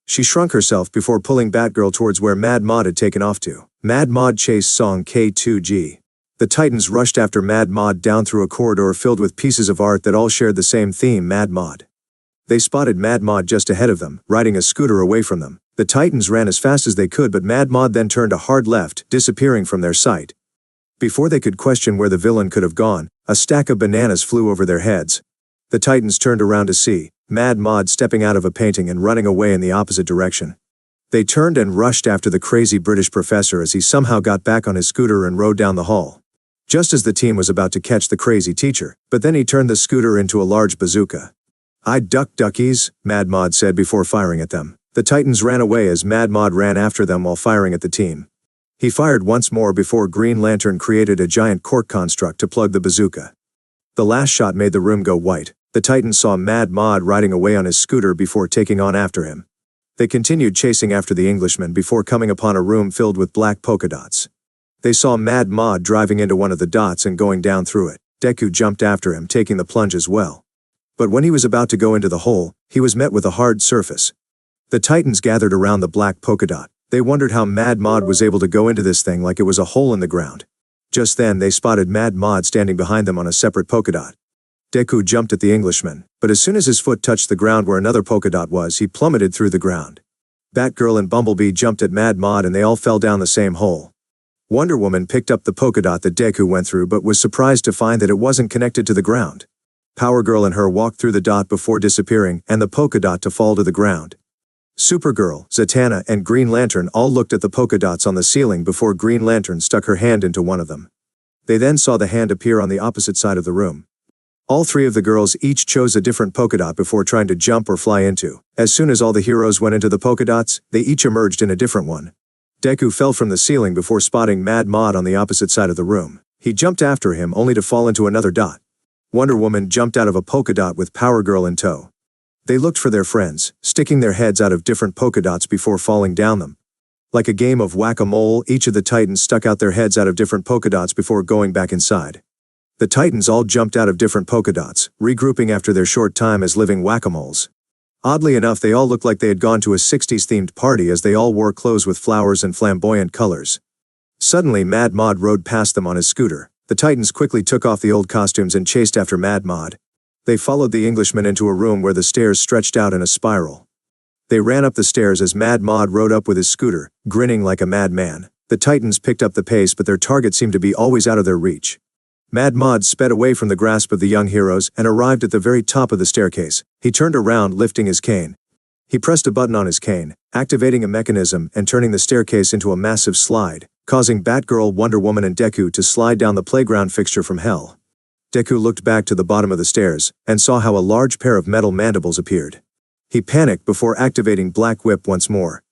She shrunk herself before pulling Batgirl towards where Mad Mod had taken off to. Mad Mod chased song K2G. The Titans rushed after Mad Mod down through a corridor filled with pieces of art that all shared the same theme, Mad Mod. They spotted Mad Mod just ahead of them, riding a scooter away from them. The Titans ran as fast as they could, but Mad Mod then turned a hard left, disappearing from their sight. Before they could question where the villain could have gone, a stack of bananas flew over their heads. The Titans turned around to see Mad Mod stepping out of a painting and running away in the opposite direction. They turned and rushed after the crazy British professor as he somehow got back on his scooter and rode down the hall. Just as the team was about to catch the crazy teacher, but then he turned the scooter into a large bazooka. "I duck duckies," Mad Mod said before firing at them. The Titans ran away as Mad Mod ran after them while firing at the team. He fired once more before Green Lantern created a giant cork construct to plug the bazooka. The last shot made the room go white. The Titans saw Mad Mod riding away on his scooter before taking on after him. They continued chasing after the Englishman before coming upon a room filled with black polka dots. They saw Mad Mod driving into one of the dots and going down through it. Deku jumped after him, taking the plunge as well. But when he was about to go into the hole, he was met with a hard surface. The Titans gathered around the black polka dot. They wondered how Mad Mod was able to go into this thing like it was a hole in the ground. Just then they spotted Mad Mod standing behind them on a separate polka dot. Deku jumped at the Englishman, but as soon as his foot touched the ground where another polka dot was, he plummeted through the ground. Batgirl and Bumblebee jumped at Mad Mod and they all fell down the same hole. Wonder Woman picked up the polka dot that Deku went through but was surprised to find that it wasn't connected to the ground. Power Girl and her walked through the dot before disappearing and the polka dot to fall to the ground. Supergirl, Zatanna, and Green Lantern all looked at the polka dots on the ceiling before Green Lantern stuck her hand into one of them. They then saw the hand appear on the opposite side of the room. All three of the girls each chose a different polka dot before trying to jump or fly into. As soon as all the heroes went into the polka dots, they each emerged in a different one. Deku fell from the ceiling before spotting Mad Mod on the opposite side of the room. He jumped after him only to fall into another dot. Wonder Woman jumped out of a polka dot with Power Girl in tow. They looked for their friends, sticking their heads out of different polka dots before falling down them. Like a game of whack-a-mole, each of the Titans stuck out their heads out of different polka dots before going back inside. The Titans all jumped out of different polka dots, regrouping after their short time as living whack-a-moles. Oddly enough, they all looked like they had gone to a 60s-themed party as they all wore clothes with flowers and flamboyant colors. Suddenly, Mad Mod rode past them on his scooter. The Titans quickly took off the old costumes and chased after Mad Mod. They followed the Englishman into a room where the stairs stretched out in a spiral. They ran up the stairs as Mad Mod rode up with his scooter, grinning like a madman. The Titans picked up the pace, but their target seemed to be always out of their reach. Mad Mod sped away from the grasp of the young heroes and arrived at the very top of the staircase. He turned around, lifting his cane. He pressed a button on his cane, activating a mechanism and turning the staircase into a massive slide, causing Batgirl, Wonder Woman, and Deku to slide down the playground fixture from hell. Deku looked back to the bottom of the stairs and saw how a large pair of metal mandibles appeared. He panicked before activating Black Whip once more.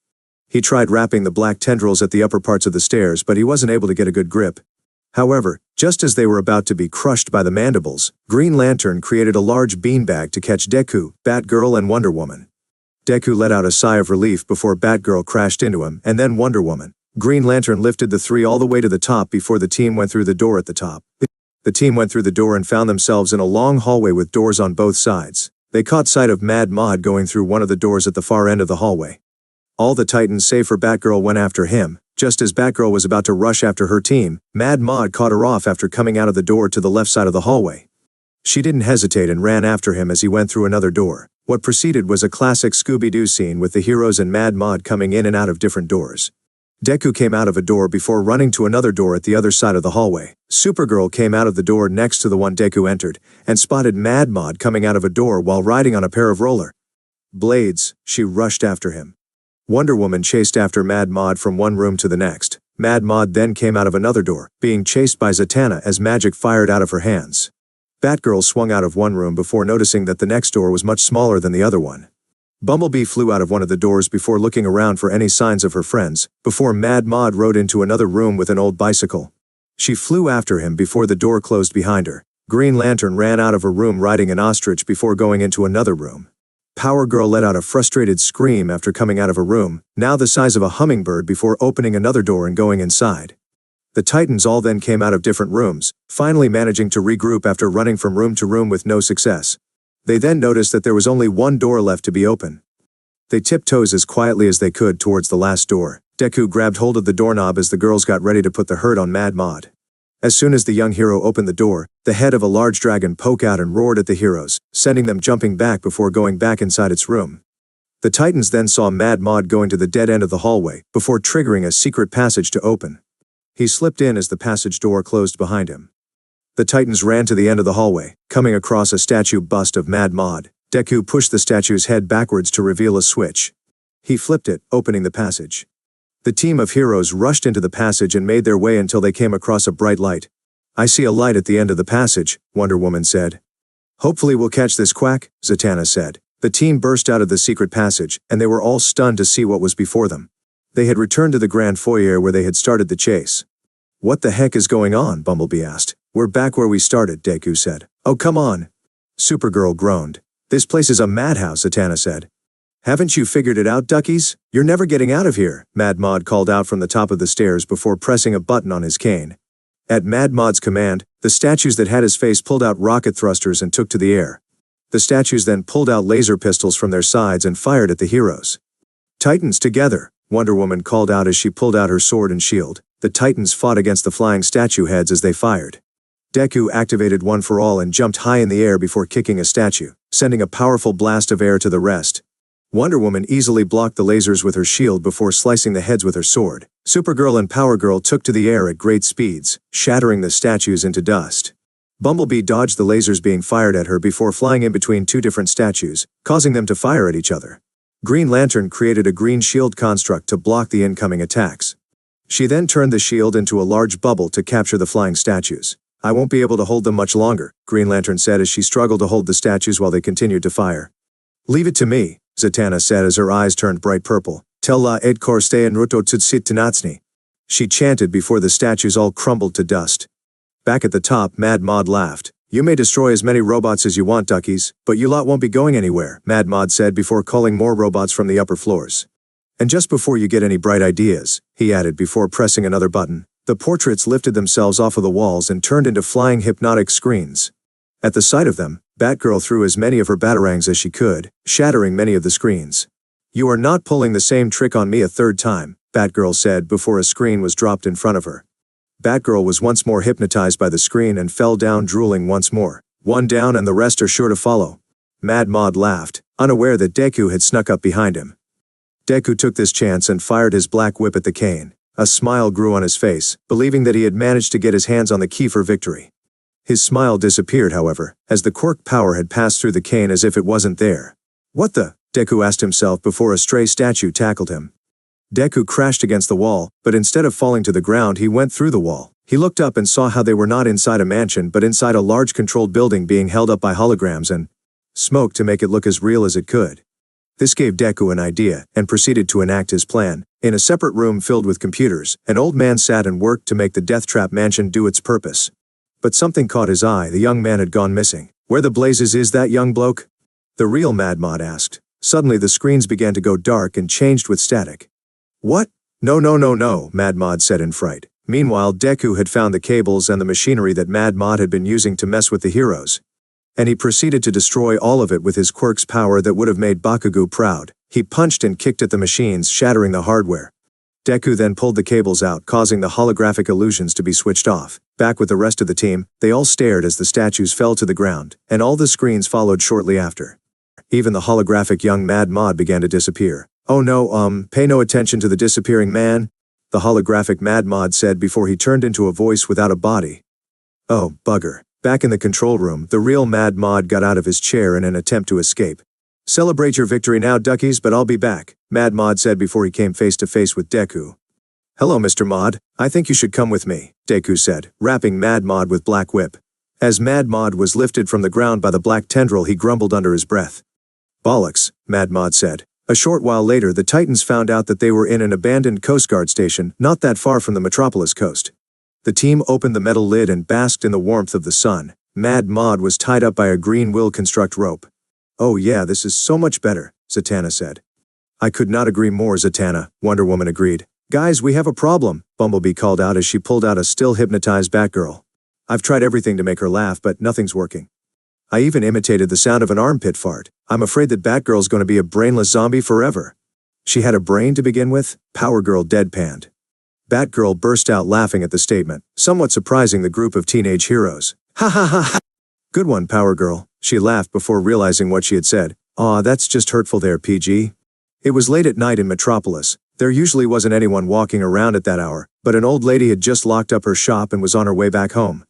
He tried wrapping the black tendrils at the upper parts of the stairs, but he wasn't able to get a good grip. However, just as they were about to be crushed by the mandibles, Green Lantern created a large beanbag to catch Deku, Batgirl, and Wonder Woman. Deku let out a sigh of relief before Batgirl crashed into him, and then Wonder Woman. Green Lantern lifted the three all the way to the top before the team went through the door at the top. The team went through the door and found themselves in a long hallway with doors on both sides. They caught sight of Mad Mod going through one of the doors at the far end of the hallway. All the Titans save for Batgirl went after him. Just as Batgirl was about to rush after her team, Mad Mod caught her off after coming out of the door to the left side of the hallway. She didn't hesitate and ran after him as he went through another door. What preceded was a classic Scooby-Doo scene with the heroes and Mad Mod coming in and out of different doors. Deku came out of a door before running to another door at the other side of the hallway. Supergirl came out of the door next to the one Deku entered, and spotted Mad Mod coming out of a door while riding on a pair of roller blades. She rushed after him. Wonder Woman chased after Mad Mod from one room to the next. Mad Mod then came out of another door, being chased by Zatanna as magic fired out of her hands. Batgirl swung out of one room before noticing that the next door was much smaller than the other one. Bumblebee flew out of one of the doors before looking around for any signs of her friends, before Mad Mod rode into another room with an old bicycle. She flew after him before the door closed behind her. Green Lantern ran out of her room riding an ostrich before going into another room. Power Girl let out a frustrated scream after coming out of a room, now the size of a hummingbird, before opening another door and going inside. The Titans all then came out of different rooms, finally managing to regroup after running from room to room with no success. They then noticed that there was only one door left to be open. They tiptoed as quietly as they could towards the last door. Deku grabbed hold of the doorknob as the girls got ready to put the hurt on Mad Mod. As soon as the young hero opened the door, the head of a large dragon poked out and roared at the heroes, sending them jumping back before going back inside its room. The Titans then saw Mad Mod going to the dead end of the hallway, before triggering a secret passage to open. He slipped in as the passage door closed behind him. The Titans ran to the end of the hallway, coming across a statue bust of Mad Mod. Deku pushed the statue's head backwards to reveal a switch. He flipped it, opening the passage. The team of heroes rushed into the passage and made their way until they came across a bright light. "I see a light at the end of the passage," Wonder Woman said. "Hopefully we'll catch this quack," Zatanna said. The team burst out of the secret passage, and they were all stunned to see what was before them. They had returned to the grand foyer where they had started the chase. "What the heck is going on?" Bumblebee asked. "We're back where we started," Deku said. "Oh, come on." Supergirl groaned. "This place is a madhouse," Zatanna said. "Haven't you figured it out, duckies? You're never getting out of here," Mad Mod called out from the top of the stairs before pressing a button on his cane. At Mad Mod's command, the statues that had his face pulled out rocket thrusters and took to the air. The statues then pulled out laser pistols from their sides and fired at the heroes. "Titans together," Wonder Woman called out as she pulled out her sword and shield. The Titans fought against the flying statue heads as they fired. Deku activated One for All and jumped high in the air before kicking a statue, sending a powerful blast of air to the rest. Wonder Woman easily blocked the lasers with her shield before slicing the heads with her sword. Supergirl and Power Girl took to the air at great speeds, shattering the statues into dust. Bumblebee dodged the lasers being fired at her before flying in between two different statues, causing them to fire at each other. Green Lantern created a green shield construct to block the incoming attacks. She then turned the shield into a large bubble to capture the flying statues. "I won't be able to hold them much longer," Green Lantern said as she struggled to hold the statues while they continued to fire. "Leave it to me," Zatanna said as her eyes turned bright purple. "Tel la ed korste en ruto tutsit tanatsni," she chanted before the statues all crumbled to dust. Back at the top, Mad Mod laughed. "You may destroy as many robots as you want, duckies, but you lot won't be going anywhere," Mad Mod said before calling more robots from the upper floors. "And just before you get any bright ideas," he added before pressing another button, the portraits lifted themselves off of the walls and turned into flying hypnotic screens. At the sight of them, Batgirl threw as many of her batarangs as she could, shattering many of the screens. "You are not pulling the same trick on me a third time," Batgirl said before a screen was dropped in front of her. Batgirl was once more hypnotized by the screen and fell down drooling once more. "One down and the rest are sure to follow." Mad Mod laughed, unaware that Deku had snuck up behind him. Deku took this chance and fired his black whip at the cane. A smile grew on his face, believing that he had managed to get his hands on the key for victory. His smile disappeared, however, as the quirk power had passed through the cane as if it wasn't there. "What the?" Deku asked himself before a stray statue tackled him. Deku crashed against the wall, but instead of falling to the ground he went through the wall. He looked up and saw how they were not inside a mansion but inside a large controlled building being held up by holograms and smoke to make it look as real as it could. This gave Deku an idea, and proceeded to enact his plan. In a separate room filled with computers, an old man sat and worked to make the Death Trap mansion do its purpose. But something caught his eye. The young man had gone missing. "Where the blazes is that young bloke?" the real Mad Mod asked. Suddenly the screens began to go dark and changed with static. "What? No, Mad Mod said in fright. Meanwhile, Deku had found the cables and the machinery that Mad Mod had been using to mess with the heroes. And he proceeded to destroy all of it with his quirk's power that would have made Bakugo proud. He punched and kicked at the machines, shattering the hardware. Deku then pulled the cables out, causing the holographic illusions to be switched off. Back with the rest of the team, they all stared as the statues fell to the ground, and all the screens followed shortly after. Even the holographic young Mad Mod began to disappear. "Oh no, pay no attention to the disappearing man," the holographic Mad Mod said before he turned into a voice without a body. "Oh, bugger." Back in the control room, the real Mad Mod got out of his chair in an attempt to escape. "Celebrate your victory now, duckies, but I'll be back," Mad Mod said before he came face to face with Deku. Hello, Mr. Mod. I think you should come with me, Deku said, wrapping Mad Mod with Black Whip. As Mad Mod was lifted from the ground by the black tendril, he grumbled under his breath. Bollocks, Mad Mod said. A short while later, the Titans found out that they were in an abandoned Coast Guard station not that far from the Metropolis coast. The team opened the metal lid and basked in the warmth of the sun. Mad Mod was tied up by a green will construct rope. Oh yeah, this is so much better, Zatanna said. I could not agree more, Zatanna, Wonder Woman agreed. Guys, we have a problem, Bumblebee called out as she pulled out a still hypnotized Batgirl. I've tried everything to make her laugh, but nothing's working. I even imitated the sound of an armpit fart. I'm afraid that Batgirl's going to be a brainless zombie forever. She had a brain to begin with? Power Girl deadpanned. Batgirl burst out laughing at the statement, somewhat surprising the group of teenage heroes. Ha ha ha ha! Good one, Power Girl, she laughed before realizing what she had said. Aw, that's just hurtful there, PG. It was late at night in Metropolis. There usually wasn't anyone walking around at that hour, but an old lady had just locked up her shop and was on her way back home.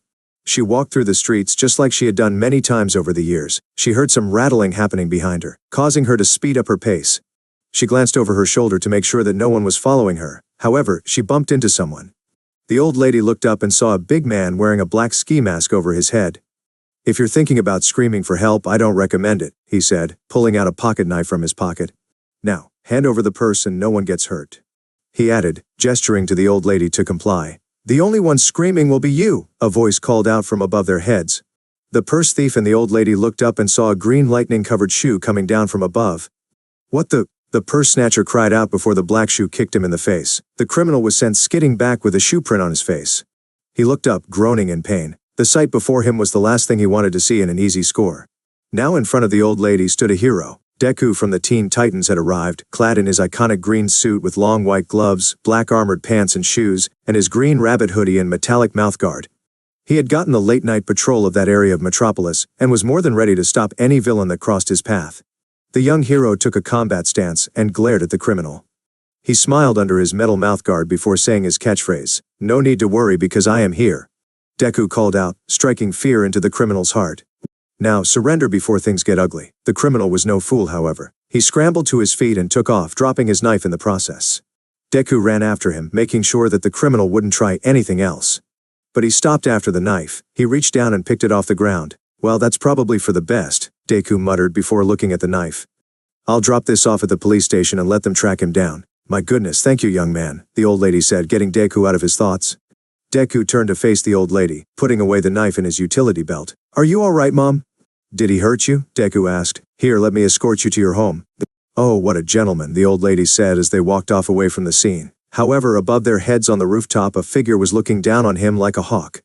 She walked through the streets just like she had done many times over the years. She heard some rattling happening behind her, causing her to speed up her pace. She glanced over her shoulder to make sure that no one was following her. However, she bumped into someone. The old lady looked up and saw a big man wearing a black ski mask over his head. If you're thinking about screaming for help, I don't recommend it, he said, pulling out a pocket knife from his pocket. Now, hand over the purse and no one gets hurt. He added, gesturing to the old lady to comply. The only one screaming will be you, a voice called out from above their heads. The purse thief and the old lady looked up and saw a green lightning-covered shoe coming down from above. What the purse snatcher cried out before the black shoe kicked him in the face. The criminal was sent skidding back with a shoe print on his face. He looked up, groaning in pain. The sight before him was the last thing he wanted to see in an easy score. Now in front of the old lady stood a hero. Deku from the Teen Titans had arrived, clad in his iconic green suit with long white gloves, black armored pants and shoes, and his green rabbit hoodie and metallic mouthguard. He had gotten the late-night patrol of that area of Metropolis, and was more than ready to stop any villain that crossed his path. The young hero took a combat stance and glared at the criminal. He smiled under his metal mouthguard before saying his catchphrase, "No need to worry because I am here." Deku called out, striking fear into the criminal's heart. Now, surrender before things get ugly. The criminal was no fool, however. He scrambled to his feet and took off, dropping his knife in the process. Deku ran after him, making sure that the criminal wouldn't try anything else. But he stopped after the knife. He reached down and picked it off the ground. Well, that's probably for the best, Deku muttered before looking at the knife. I'll drop this off at the police station and let them track him down. My goodness, thank you, young man, the old lady said, getting Deku out of his thoughts. Deku turned to face the old lady, putting away the knife in his utility belt. Are you all right, Mom? Did he hurt you? Deku asked. Here, let me escort you to your home. Oh, what a gentleman, the old lady said as they walked off away from the scene. However, above their heads on the rooftop, a figure was looking down on him like a hawk.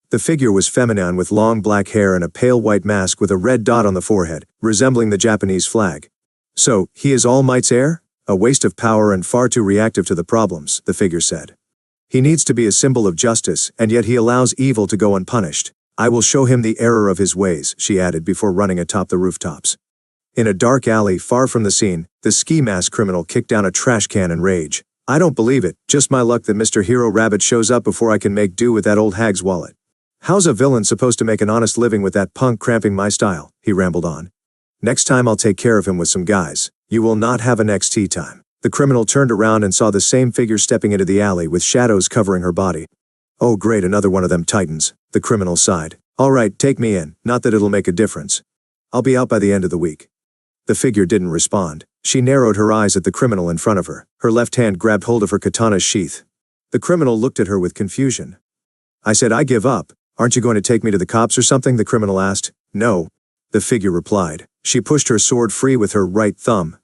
The figure was feminine with long black hair and a pale white mask with a red dot on the forehead, resembling the Japanese flag. So, he is All Might's heir? A waste of power and far too reactive to the problems, the figure said. He needs to be a symbol of justice, and yet he allows evil to go unpunished. I will show him the error of his ways, she added before running atop the rooftops. In a dark alley far from the scene, the ski mask criminal kicked down a trash can in rage. I don't believe it, just my luck that Mr. Hero Rabbit shows up before I can make do with that old hag's wallet. How's a villain supposed to make an honest living with that punk cramping my style? He rambled on. Next time I'll take care of him with some guys. You will not have an next tea time. The criminal turned around and saw the same figure stepping into the alley with shadows covering her body. Oh great, another one of them Titans, the criminal sighed. All right, take me in, not that it'll make a difference. I'll be out by the end of the week. The figure didn't respond. She narrowed her eyes at the criminal in front of her. Her left hand grabbed hold of her katana's sheath. The criminal looked at her with confusion. I said I give up. Aren't you going to take me to the cops or something? The criminal asked. No. The figure replied. She pushed her sword free with her right thumb.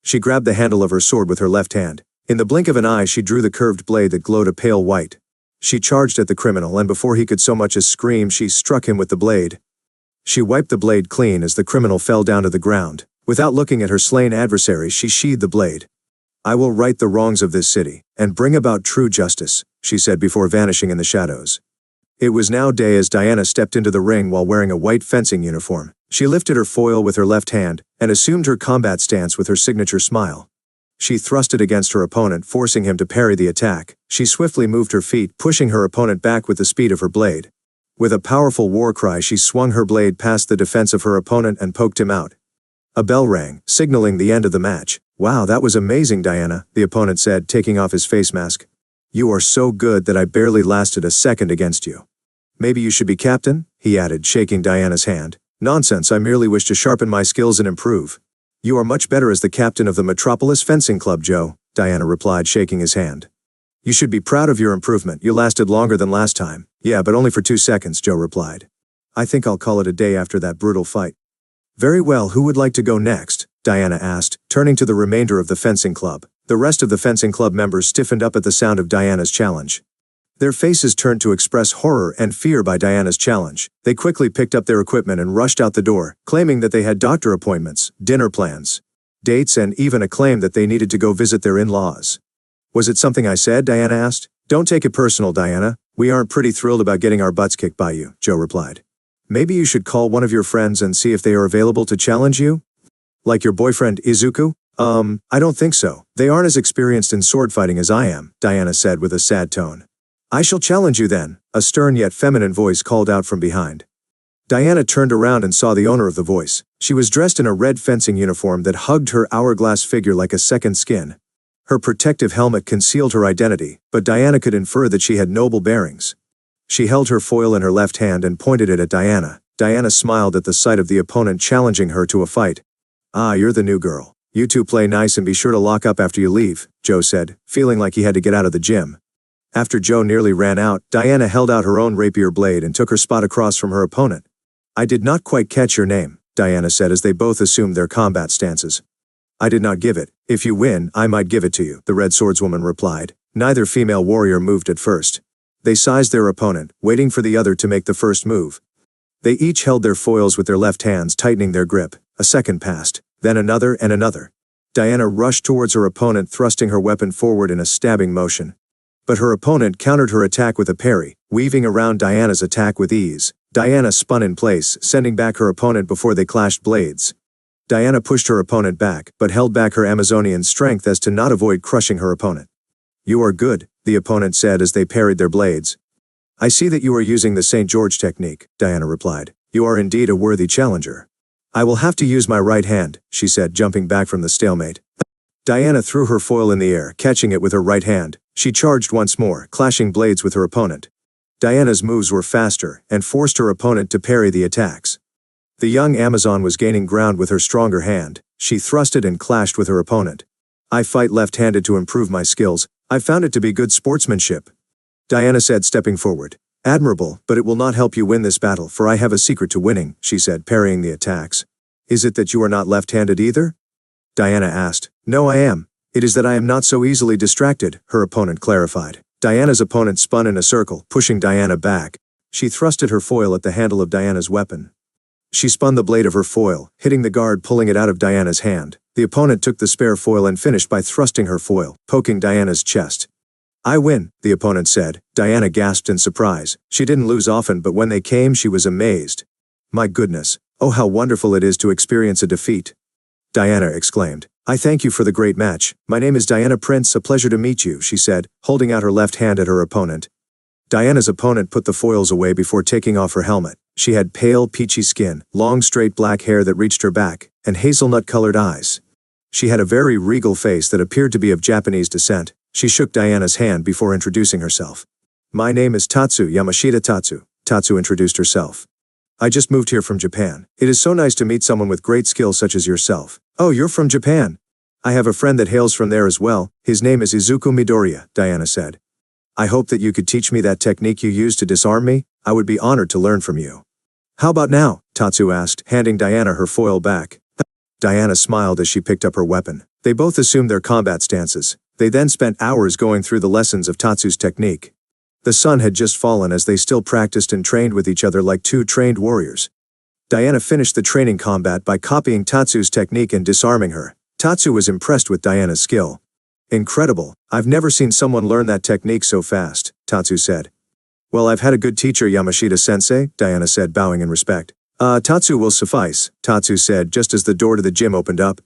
She grabbed the handle of her sword with her left hand. In the blink of an eye, she drew the curved blade that glowed a pale white. She charged at the criminal, and before he could so much as scream, she struck him with the blade. She wiped the blade clean as the criminal fell down to the ground. Without looking at her slain adversary, she sheathed the blade. I will right the wrongs of this city, and bring about true justice, she said before vanishing in the shadows. It was now day as Diana stepped into the ring while wearing a white fencing uniform. She lifted her foil with her left hand, and assumed her combat stance with her signature smile. She thrusted against her opponent, forcing him to parry the attack. She swiftly moved her feet, pushing her opponent back with the speed of her blade. With a powerful war cry, she swung her blade past the defense of her opponent and poked him out. A bell rang, signaling the end of the match. Wow, that was amazing, Diana, the opponent said, taking off his face mask. You are so good that I barely lasted a second against you. Maybe you should be captain, he added, shaking Diana's hand. Nonsense, I merely wish to sharpen my skills and improve. You are much better as the captain of the Metropolis Fencing Club, Joe, Diana replied, shaking his hand. You should be proud of your improvement. You lasted longer than last time. Yeah, but only for 2 seconds, Joe replied. I think I'll call it a day after that brutal fight. Very well, who would like to go next? Diana asked, turning to the remainder of the fencing club. The rest of the fencing club members stiffened up at the sound of Diana's challenge. Their faces turned to express horror and fear by Diana's challenge. They quickly picked up their equipment and rushed out the door, claiming that they had doctor appointments, dinner plans, dates, and even a claim that they needed to go visit their in-laws. Was it something I said? Diana asked. Don't take it personal, Diana. We aren't pretty thrilled about getting our butts kicked by you, Joe replied. Maybe you should call one of your friends and see if they are available to challenge you? Like your boyfriend, Izuku? I don't think so. They aren't as experienced in sword fighting as I am, Diana said with a sad tone. I shall challenge you then, a stern yet feminine voice called out from behind. Diana turned around and saw the owner of the voice. She was dressed in a red fencing uniform that hugged her hourglass figure like a second skin. Her protective helmet concealed her identity, but Diana could infer that she had noble bearings. She held her foil in her left hand and pointed it at Diana. Diana smiled at the sight of the opponent challenging her to a fight. Ah, you're the new girl. You two play nice and be sure to lock up after you leave, Joe said, feeling like he had to get out of the gym. After Joe nearly ran out, Diana held out her own rapier blade and took her spot across from her opponent. I did not quite catch your name, Diana said as they both assumed their combat stances. I did not give it. If you win, I might give it to you, the red swordswoman replied. Neither female warrior moved at first. They sized their opponent, waiting for the other to make the first move. They each held their foils with their left hands, tightening their grip. A second passed, then another and another. Diana rushed towards her opponent, thrusting her weapon forward in a stabbing motion. But her opponent countered her attack with a parry, weaving around Diana's attack with ease. Diana spun in place, sending back her opponent before they clashed blades. Diana pushed her opponent back, but held back her Amazonian strength as to not avoid crushing her opponent. You are good, the opponent said as they parried their blades. I see that you are using the St. George technique, Diana replied. You are indeed a worthy challenger. I will have to use my right hand, she said, jumping back from the stalemate. Diana threw her foil in the air, catching it with her right hand. She charged once more, clashing blades with her opponent. Diana's moves were faster, and forced her opponent to parry the attacks. The young Amazon was gaining ground with her stronger hand. She thrusted and clashed with her opponent. I fight left-handed to improve my skills. I found it to be good sportsmanship, Diana said, stepping forward. Admirable, but it will not help you win this battle, for I have a secret to winning, she said, parrying the attacks. Is it that you are not left-handed either? Diana asked. No, I am. It is that I am not so easily distracted, her opponent clarified. Diana's opponent spun in a circle, pushing Diana back. She thrusted her foil at the handle of Diana's weapon. She spun the blade of her foil, hitting the guard, pulling it out of Diana's hand. The opponent took the spare foil and finished by thrusting her foil, poking Diana's chest. I win, the opponent said. Diana gasped in surprise. She didn't lose often, but when they came, she was amazed. My goodness, oh how wonderful it is to experience a defeat, Diana exclaimed. I thank you for the great match. My name is Diana Prince, a pleasure to meet you, she said, holding out her left hand at her opponent. Diana's opponent put the foils away before taking off her helmet. She had pale, peachy skin, long straight black hair that reached her back, and hazelnut-colored eyes. She had a very regal face that appeared to be of Japanese descent. She shook Diana's hand before introducing herself. My name is Tatsu, Yamashita Tatsu. Tatsu introduced herself. I just moved here from Japan. It is so nice to meet someone with great skill such as yourself. Oh, you're from Japan. I have a friend that hails from there as well. His name is Izuku Midoriya, Diana said. I hope that you could teach me that technique you use to disarm me. I would be honored to learn from you. How about now? Tatsu asked, handing Diana her foil back. Diana smiled as she picked up her weapon. They both assumed their combat stances. They then spent hours going through the lessons of Tatsu's technique. The sun had just fallen as they still practiced and trained with each other like two trained warriors. Diana finished the training combat by copying Tatsu's technique and disarming her. Tatsu was impressed with Diana's skill. Incredible, I've never seen someone learn that technique so fast, Tatsu said. Well, I've had a good teacher, Yamashita-sensei, Diana said, bowing in respect. Tatsu will suffice, Tatsu said just as the door to the gym opened up.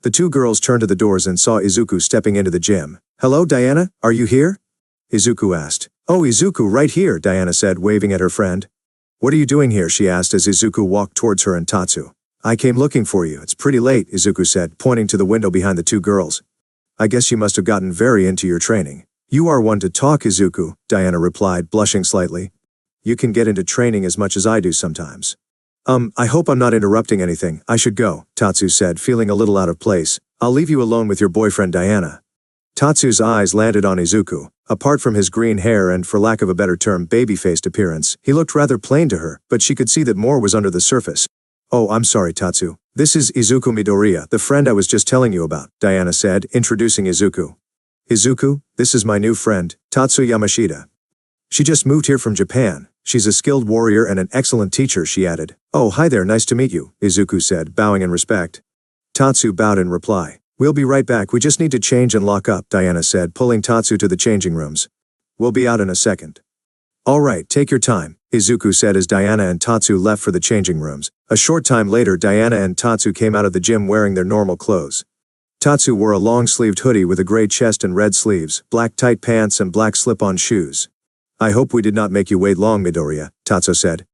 The two girls turned to the doors and saw Izuku stepping into the gym. Hello, Diana, are you here? Izuku asked. Oh, Izuku, right here, Diana said, waving at her friend. What are you doing here, she asked as Izuku walked towards her and Tatsu. I came looking for you, it's pretty late, Izuku said, pointing to the window behind the two girls. I guess you must have gotten very into your training. You are one to talk, Izuku, Diana replied, blushing slightly. You can get into training as much as I do sometimes. I hope I'm not interrupting anything. I should go, Tatsu said, feeling a little out of place. I'll leave you alone with your boyfriend Diana. Tatsu's eyes landed on Izuku. Apart from his green hair and, for lack of a better term, baby-faced appearance, he looked rather plain to her, but she could see that more was under the surface. Oh, I'm sorry, Tatsu. This is Izuku Midoriya, the friend I was just telling you about, Diana said, introducing Izuku. Izuku, this is my new friend, Tatsu Yamashita. She just moved here from Japan. She's a skilled warrior and an excellent teacher, she added. Oh, hi there, nice to meet you, Izuku said, bowing in respect. Tatsu bowed in reply. We'll be right back, we just need to change and lock up, Diana said, pulling Tatsu to the changing rooms. We'll be out in a second. All right, take your time, Izuku said as Diana and Tatsu left for the changing rooms. A short time later, Diana and Tatsu came out of the gym wearing their normal clothes. Tatsu wore a long-sleeved hoodie with a gray chest and red sleeves, black tight pants and black slip-on shoes. I hope we did not make you wait long, Midoriya, Tatsu said.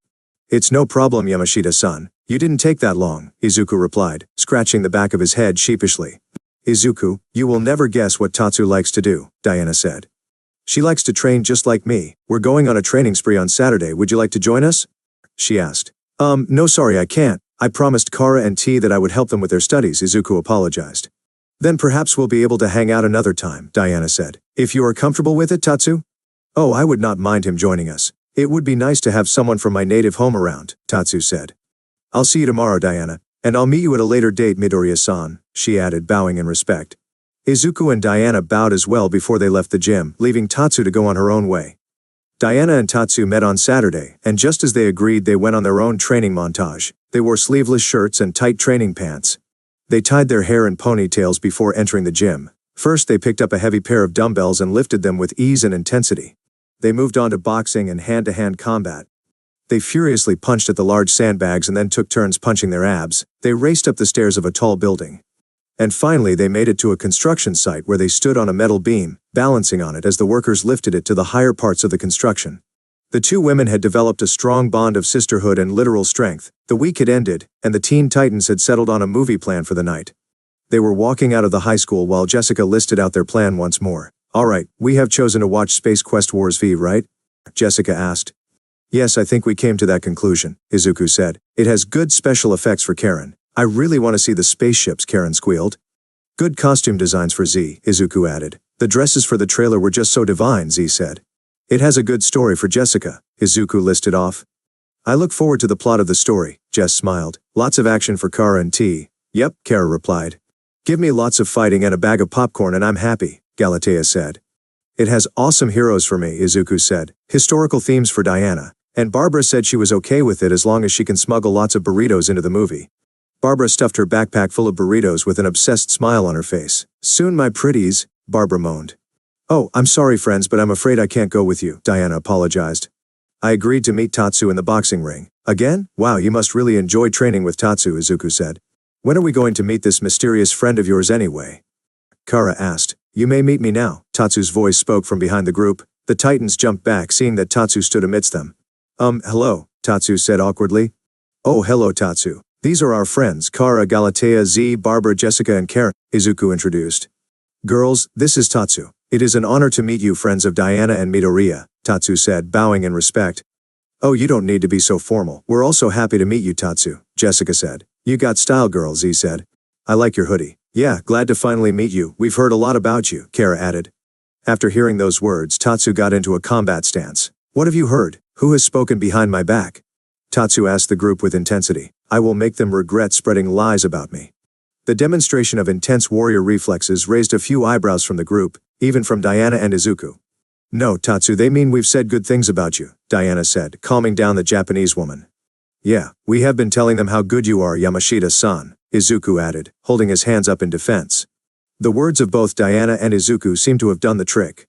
It's no problem, Yamashita-san. You didn't take that long, Izuku replied, scratching the back of his head sheepishly. Izuku, you will never guess what Tatsu likes to do, Diana said. She likes to train just like me. We're going on a training spree on Saturday, would you like to join us? She asked. No sorry I can't. I promised Kara and T that I would help them with their studies, Izuku apologized. Then perhaps we'll be able to hang out another time, Diana said. If you are comfortable with it, Tatsu? Oh, I would not mind him joining us. It would be nice to have someone from my native home around, Tatsu said. I'll see you tomorrow, Diana, and I'll meet you at a later date, Midoriya-san, she added, bowing in respect. Izuku and Diana bowed as well before they left the gym, leaving Tatsu to go on her own way. Diana and Tatsu met on Saturday, and just as they agreed, they went on their own training montage. They wore sleeveless shirts and tight training pants. They tied their hair in ponytails before entering the gym. First, they picked up a heavy pair of dumbbells and lifted them with ease and intensity. They moved on to boxing and hand-to-hand combat. They furiously punched at the large sandbags and then took turns punching their abs. They raced up the stairs of a tall building. And finally, they made it to a construction site where they stood on a metal beam, balancing on it as the workers lifted it to the higher parts of the construction. The two women had developed a strong bond of sisterhood and literal strength. The week had ended, and the Teen Titans had settled on a movie plan for the night. They were walking out of the high school while Jessica listed out their plan once more. All right, we have chosen to watch Space Quest Wars V, right? Jessica asked. Yes, I think we came to that conclusion, Izuku said. It has good special effects for Karen. I really want to see the spaceships, Karen squealed. Good costume designs for Z, Izuku added. The dresses for the trailer were just so divine, Z said. It has a good story for Jessica, Izuku listed off. I look forward to the plot of the story, Jess smiled. Lots of action for Kara and T. Yep, Kara replied. Give me lots of fighting and a bag of popcorn and I'm happy, Galatea said. It has awesome heroes for me, Izuku said. Historical themes for Diana. And Barbara said she was okay with it as long as she can smuggle lots of burritos into the movie. Barbara stuffed her backpack full of burritos with an obsessed smile on her face. Soon, my pretties, Barbara moaned. Oh, I'm sorry friends, but I'm afraid I can't go with you, Diana apologized. I agreed to meet Tatsu in the boxing ring. Again? Wow, you must really enjoy training with Tatsu, Izuku said. When are we going to meet this mysterious friend of yours anyway? Kara asked. You may meet me now, Tatsu's voice spoke from behind the group. The Titans jumped back seeing that Tatsu stood amidst them. Hello, Tatsu said awkwardly. Oh, hello Tatsu. These are our friends, Kara, Galatea, Z, Barbara, Jessica and Karen, Izuku introduced. Girls, this is Tatsu. It is an honor to meet you, friends of Diana and Midoriya, Tatsu said, bowing in respect. Oh, you don't need to be so formal. We're also happy to meet you, Tatsu, Jessica said. You got style, girl, Z said. I like your hoodie. Yeah, glad to finally meet you. We've heard a lot about you, Kara added. After hearing those words, Tatsu got into a combat stance. What have you heard? Who has spoken behind my back? Tatsu asked the group with intensity. I will make them regret spreading lies about me. The demonstration of intense warrior reflexes raised a few eyebrows from the group, even from Diana and Izuku. No, Tatsu, they mean we've said good things about you, Diana said, calming down the Japanese woman. Yeah, we have been telling them how good you are, Yamashita-san, Izuku added, holding his hands up in defense. The words of both Diana and Izuku seemed to have done the trick.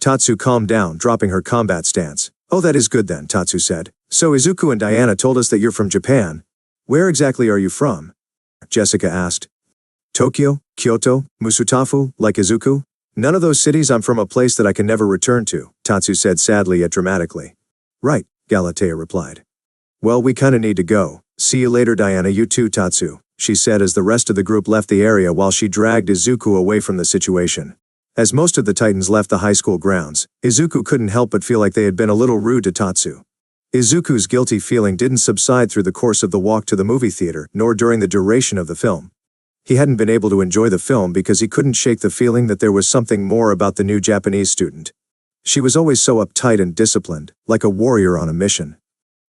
Tatsu calmed down, dropping her combat stance. Oh, that is good then, Tatsu said. So Izuku and Diana told us that you're from Japan. Where exactly are you from? Jessica asked. Tokyo, Kyoto, Musutafu, like Izuku? None of those cities. I'm from a place that I can never return to, Tatsu said sadly yet dramatically. Right, Galatea replied. Well, we kinda need to go. See you later, Diana, you too, Tatsu, she said as the rest of the group left the area while she dragged Izuku away from the situation. As most of the Titans left the high school grounds, Izuku couldn't help but feel like they had been a little rude to Tatsu. Izuku's guilty feeling didn't subside through the course of the walk to the movie theater, nor during the duration of the film. He hadn't been able to enjoy the film because he couldn't shake the feeling that there was something more about the new Japanese student. She was always so uptight and disciplined, like a warrior on a mission.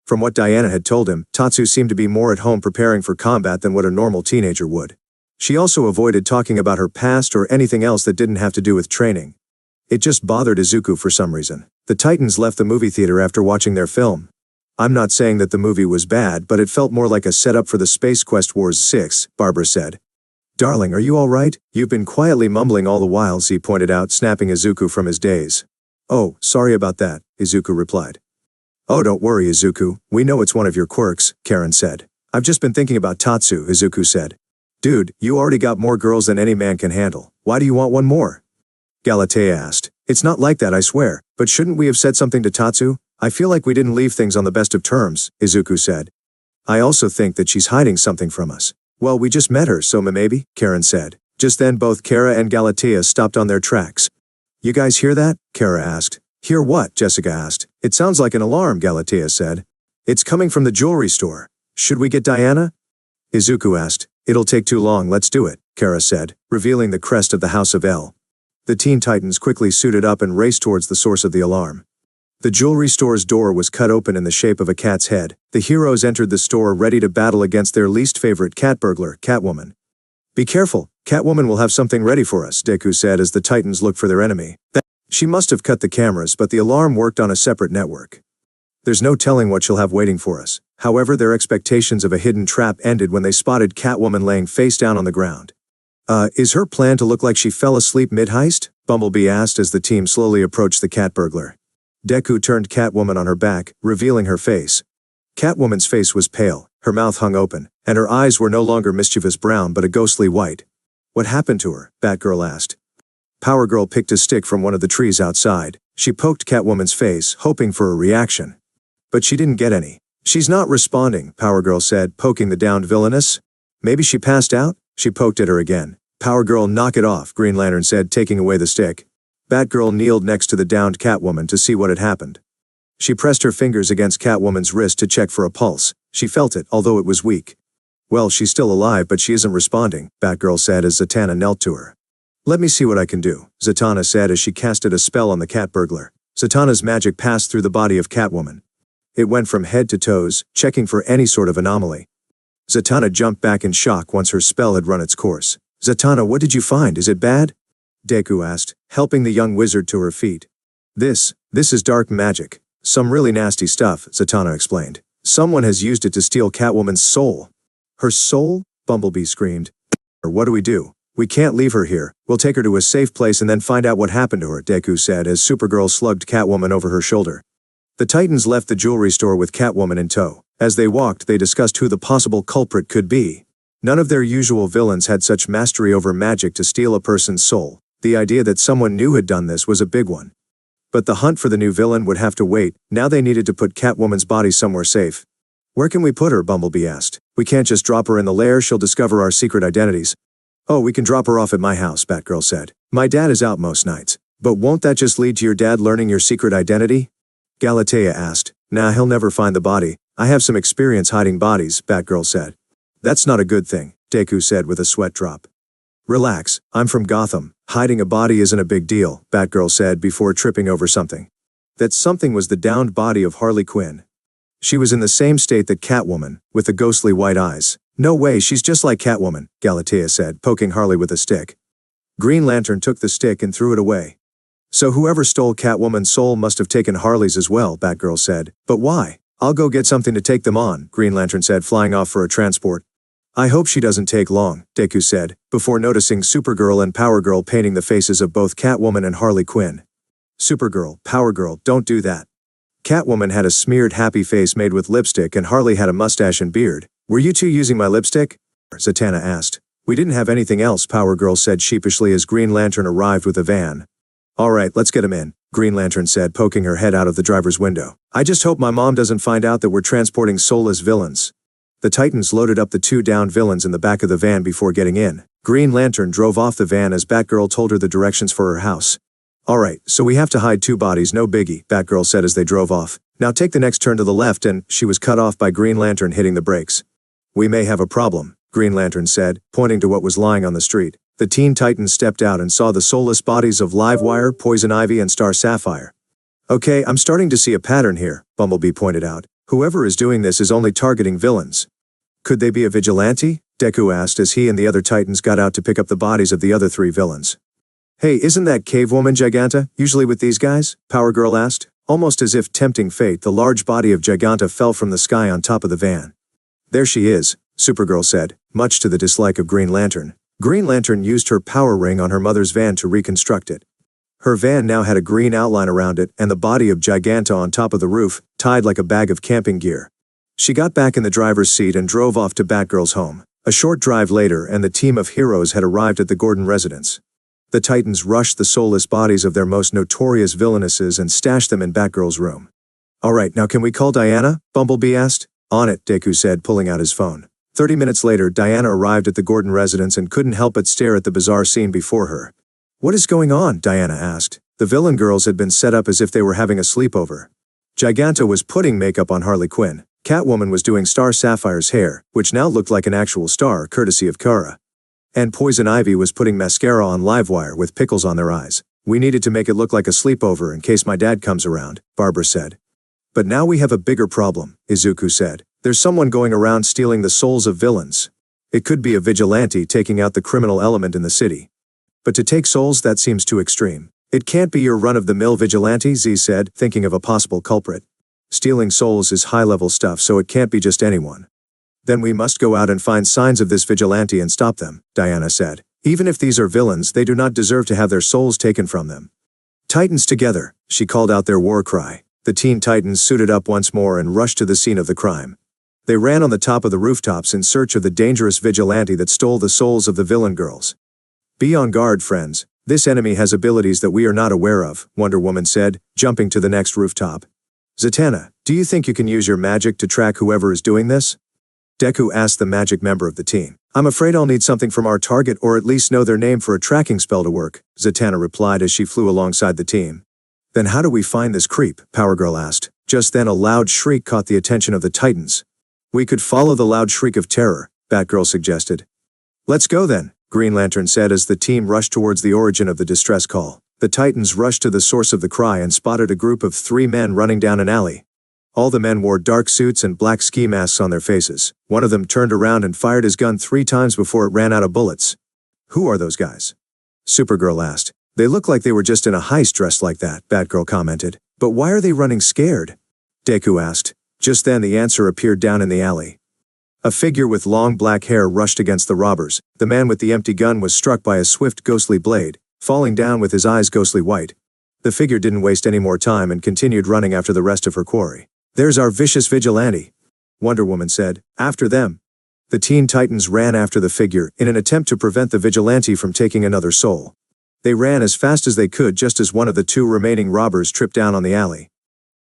From what Diana had told him, Tatsu seemed to be more at home preparing for combat than what a normal teenager would. She also avoided talking about her past or anything else that didn't have to do with training. It just bothered Izuku for some reason. The Titans left the movie theater after watching their film. I'm not saying that the movie was bad, but it felt more like a setup for the Space Quest Wars 6, Barbara said. Darling, are you all right? You've been quietly mumbling all the while, Z pointed out, snapping Izuku from his daze. Oh, sorry about that, Izuku replied. Oh, don't worry, Izuku. We know it's one of your quirks, Karen said. I've just been thinking about Tatsu, Izuku said. Dude, you already got more girls than any man can handle. Why do you want one more? Galatea asked. It's not like that, I swear. But shouldn't we have said something to Tatsu? I feel like we didn't leave things on the best of terms, Izuku said. I also think that she's hiding something from us. Well, we just met her, so maybe, Karen said. Just then both Kara and Galatea stopped on their tracks. You guys hear that? Kara asked. Hear what? Jessica asked. It sounds like an alarm, Galatea said. It's coming from the jewelry store. Should we get Diana? Izuku asked. It'll take too long, let's do it, Kara said, revealing the crest of the House of L. The Teen Titans quickly suited up and raced towards the source of the alarm. The jewelry store's door was cut open in the shape of a cat's head. The heroes entered the store ready to battle against their least favorite cat burglar, Catwoman. Be careful, Catwoman will have something ready for us, Deku said as the Titans looked for their enemy. She must have cut the cameras, but the alarm worked on a separate network. There's no telling what she'll have waiting for us. However, their expectations of a hidden trap ended when they spotted Catwoman laying face down on the ground. Is her plan to look like she fell asleep mid-heist? Bumblebee asked as the team slowly approached the cat burglar. Deku turned Catwoman on her back, revealing her face. Catwoman's face was pale, her mouth hung open, and her eyes were no longer mischievous brown but a ghostly white. What happened to her? Batgirl asked. Power Girl picked a stick from one of the trees outside. She poked Catwoman's face, hoping for a reaction. But she didn't get any. She's not responding, Power Girl said, poking the downed villainess. Maybe she passed out? She poked at her again. Power Girl, knock it off, Green Lantern said, taking away the stick. Batgirl kneeled next to the downed Catwoman to see what had happened. She pressed her fingers against Catwoman's wrist to check for a pulse. She felt it, although it was weak. Well, she's still alive, but she isn't responding, Batgirl said as Zatanna knelt to her. Let me see what I can do, Zatanna said as she casted a spell on the cat burglar. Zatanna's magic passed through the body of Catwoman. It went from head to toes, checking for any sort of anomaly. Zatanna jumped back in shock once her spell had run its course. Zatanna, what did you find? Is it bad? Deku asked, helping the young wizard to her feet. This is dark magic. Some really nasty stuff, Zatanna explained. Someone has used it to steal Catwoman's soul. Her soul? Bumblebee screamed. Or what do we do? We can't leave her here. We'll take her to a safe place and then find out what happened to her, Deku said as Supergirl slugged Catwoman over her shoulder. The Titans left the jewelry store with Catwoman in tow. As they walked, they discussed who the possible culprit could be. None of their usual villains had such mastery over magic to steal a person's soul. The idea that someone new had done this was a big one. But the hunt for the new villain would have to wait. Now they needed to put Catwoman's body somewhere safe. Where can we put her? Bumblebee asked. We can't just drop her in the lair, she'll discover our secret identities. Oh, we can drop her off at my house, Batgirl said. My dad is out most nights. But won't that just lead to your dad learning your secret identity? Galatea asked. Nah, he'll never find the body. I have some experience hiding bodies, Batgirl said. That's not a good thing, Deku said with a sweat drop. Relax, I'm from Gotham. Hiding a body isn't a big deal, Batgirl said before tripping over something. That something was the downed body of Harley Quinn. She was in the same state that Catwoman, with the ghostly white eyes. No way, she's just like Catwoman, Galatea said, poking Harley with a stick. Green Lantern took the stick and threw it away. So whoever stole Catwoman's soul must have taken Harley's as well, Batgirl said. But why? I'll go get something to take them on, Green Lantern said, flying off for a transport. I hope she doesn't take long, Deku said, before noticing Supergirl and Power Girl painting the faces of both Catwoman and Harley Quinn. Supergirl, Power Girl, don't do that. Catwoman had a smeared happy face made with lipstick and Harley had a mustache and beard. Were you two using my lipstick? Zatanna asked. We didn't have anything else, Power Girl said sheepishly as Green Lantern arrived with a van. Alright, let's get him in, Green Lantern said, poking her head out of the driver's window. I just hope my mom doesn't find out that we're transporting soulless villains. The Titans loaded up the 2 downed villains in the back of the van before getting in. Green Lantern drove off the van as Batgirl told her the directions for her house. "Alright, so we have to hide 2 bodies, no biggie," Batgirl said as they drove off. "Now take the next turn to the left," and she was cut off by Green Lantern hitting the brakes. "We may have a problem," Green Lantern said, pointing to what was lying on the street. The Teen Titans stepped out and saw the soulless bodies of Livewire, Poison Ivy, and Star Sapphire. "Okay, I'm starting to see a pattern here," Bumblebee pointed out. "Whoever is doing this is only targeting villains." "Could they be a vigilante?" Deku asked as he and the other Titans got out to pick up the bodies of the other 3 villains. "Hey, isn't that cave woman Giganta usually with these guys?" Power Girl asked. Almost as if tempting fate, the large body of Giganta fell from the sky on top of the van. "There she is," Supergirl said, much to the dislike of Green Lantern. Green Lantern used her power ring on her mother's van to reconstruct it. Her van now had a green outline around it and the body of Giganta on top of the roof, tied like a bag of camping gear. She got back in the driver's seat and drove off to Batgirl's home. A short drive later and the team of heroes had arrived at the Gordon residence. The Titans rushed the soulless bodies of their most notorious villainesses and stashed them in Batgirl's room. "Alright, now can we call Diana?" Bumblebee asked. "On it," Deku said, pulling out his phone. 30 minutes later, Diana arrived at the Gordon residence and couldn't help but stare at the bizarre scene before her. "What is going on?" Diana asked. The villain girls had been set up as if they were having a sleepover. Giganta was putting makeup on Harley Quinn. Catwoman was doing Star Sapphire's hair, which now looked like an actual star, courtesy of Kara. And Poison Ivy was putting mascara on Livewire with pickles on their eyes. "We needed to make it look like a sleepover in case my dad comes around," Barbara said. "But now we have a bigger problem," Izuku said. "There's someone going around stealing the souls of villains. It could be a vigilante taking out the criminal element in the city. But to take souls, that seems too extreme. It can't be your run-of-the-mill vigilante," Z said, thinking of a possible culprit. "Stealing souls is high-level stuff, so it can't be just anyone." "Then we must go out and find signs of this vigilante and stop them," Diana said. "Even if these are villains, they do not deserve to have their souls taken from them." "Titans together," she called out their war cry. The Teen Titans suited up once more and rushed to the scene of the crime. They ran on the top of the rooftops in search of the dangerous vigilante that stole the souls of the villain girls. "Be on guard, friends. This enemy has abilities that we are not aware of," Wonder Woman said, jumping to the next rooftop. "Zatanna, do you think you can use your magic to track whoever is doing this?" Deku asked the magic member of the team. "I'm afraid I'll need something from our target or at least know their name for a tracking spell to work," Zatanna replied as she flew alongside the team. "Then how do we find this creep?" Power Girl asked. Just then a loud shriek caught the attention of the Titans. "We could follow the loud shriek of terror," Batgirl suggested. "Let's go then," Green Lantern said as the team rushed towards the origin of the distress call. The Titans rushed to the source of the cry and spotted a group of 3 men running down an alley. All the men wore dark suits and black ski masks on their faces. One of them turned around and fired his gun 3 times before it ran out of bullets. "Who are those guys?" Supergirl asked. "They look like they were just in a heist dressed like that," Batgirl commented. "But why are they running scared?" Deku asked. Just then the answer appeared down in the alley. A figure with long black hair rushed against the robbers. The man with the empty gun was struck by a swift ghostly blade, falling down with his eyes ghostly white. The figure didn't waste any more time and continued running after the rest of her quarry. "There's our vicious vigilante," Wonder Woman said. "After them." The Teen Titans ran after the figure in an attempt to prevent the vigilante from taking another soul. They ran as fast as they could just as one of the 2 remaining robbers tripped down on the alley.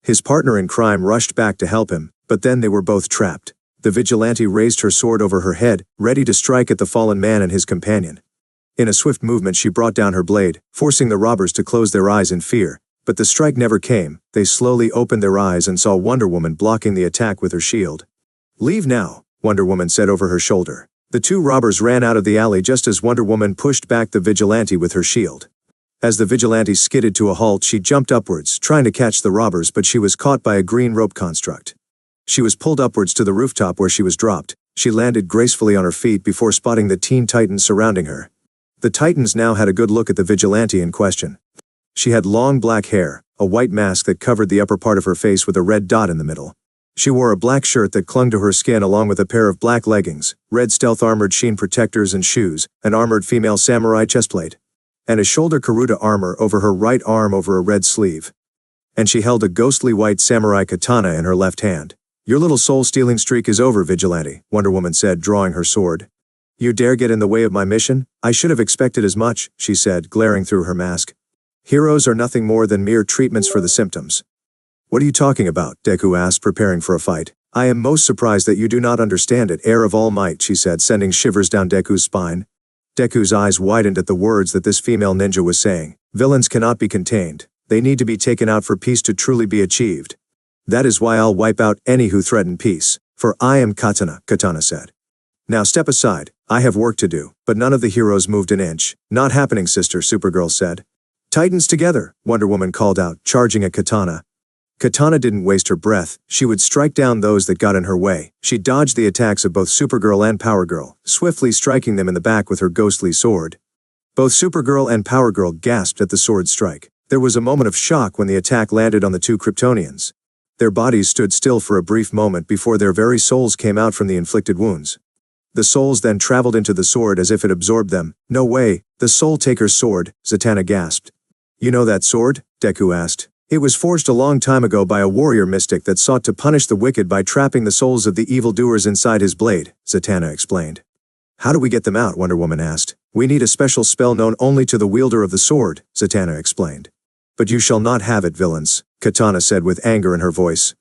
His partner in crime rushed back to help him, but then they were both trapped. The vigilante raised her sword over her head, ready to strike at the fallen man and his companion. In a swift movement she brought down her blade, forcing the robbers to close their eyes in fear. But the strike never came. They slowly opened their eyes and saw Wonder Woman blocking the attack with her shield. "Leave now," Wonder Woman said over her shoulder. The 2 robbers ran out of the alley just as Wonder Woman pushed back the vigilante with her shield. As the vigilante skidded to a halt, she jumped upwards, trying to catch the robbers, but she was caught by a green rope construct. She was pulled upwards to the rooftop where she was dropped. She landed gracefully on her feet before spotting the Teen Titans surrounding her. The Titans now had a good look at the vigilante in question. She had long black hair, a white mask that covered the upper part of her face with a red dot in the middle. She wore a black shirt that clung to her skin along with a pair of black leggings, red stealth-armored sheen protectors and shoes, an armored female samurai chestplate, and a shoulder Karuta armor over her right arm over a red sleeve. And she held a ghostly white samurai katana in her left hand. "Your little soul-stealing streak is over, Vigilante," Wonder Woman said, drawing her sword. "You dare get in the way of my mission? I should have expected as much," she said, glaring through her mask. "Heroes are nothing more than mere treatments for the symptoms." "What are you talking about?" Deku asked, preparing for a fight. I am most surprised that you do not understand it, heir of all might, she said, sending shivers down Deku's spine. Deku's eyes widened at the words that this female ninja was saying. Villains cannot be contained. They need to be taken out for peace to truly be achieved. That is why I'll wipe out any who threaten peace. For I am Katana, Katana said. Now step aside. I have work to do. But none of the heroes moved an inch. Not happening, sister, Supergirl said. Titans together, Wonder Woman called out, charging at Katana. Katana didn't waste her breath. She would strike down those that got in her way. She dodged the attacks of both Supergirl and Power Girl, swiftly striking them in the back with her ghostly sword. Both Supergirl and Power Girl gasped at the sword strike. There was a moment of shock when the attack landed on the two Kryptonians. Their bodies stood still for a brief moment before their very souls came out from the inflicted wounds. The souls then traveled into the sword as if it absorbed them. No way, the Soul Taker's sword, Zatanna gasped. You know that sword? Deku asked. It was forged a long time ago by a warrior mystic that sought to punish the wicked by trapping the souls of the evildoers inside his blade, Zatanna explained. How do we get them out? Wonder Woman asked. We need a special spell known only to the wielder of the sword, Zatanna explained. But you shall not have it, villains, Katana said with anger in her voice.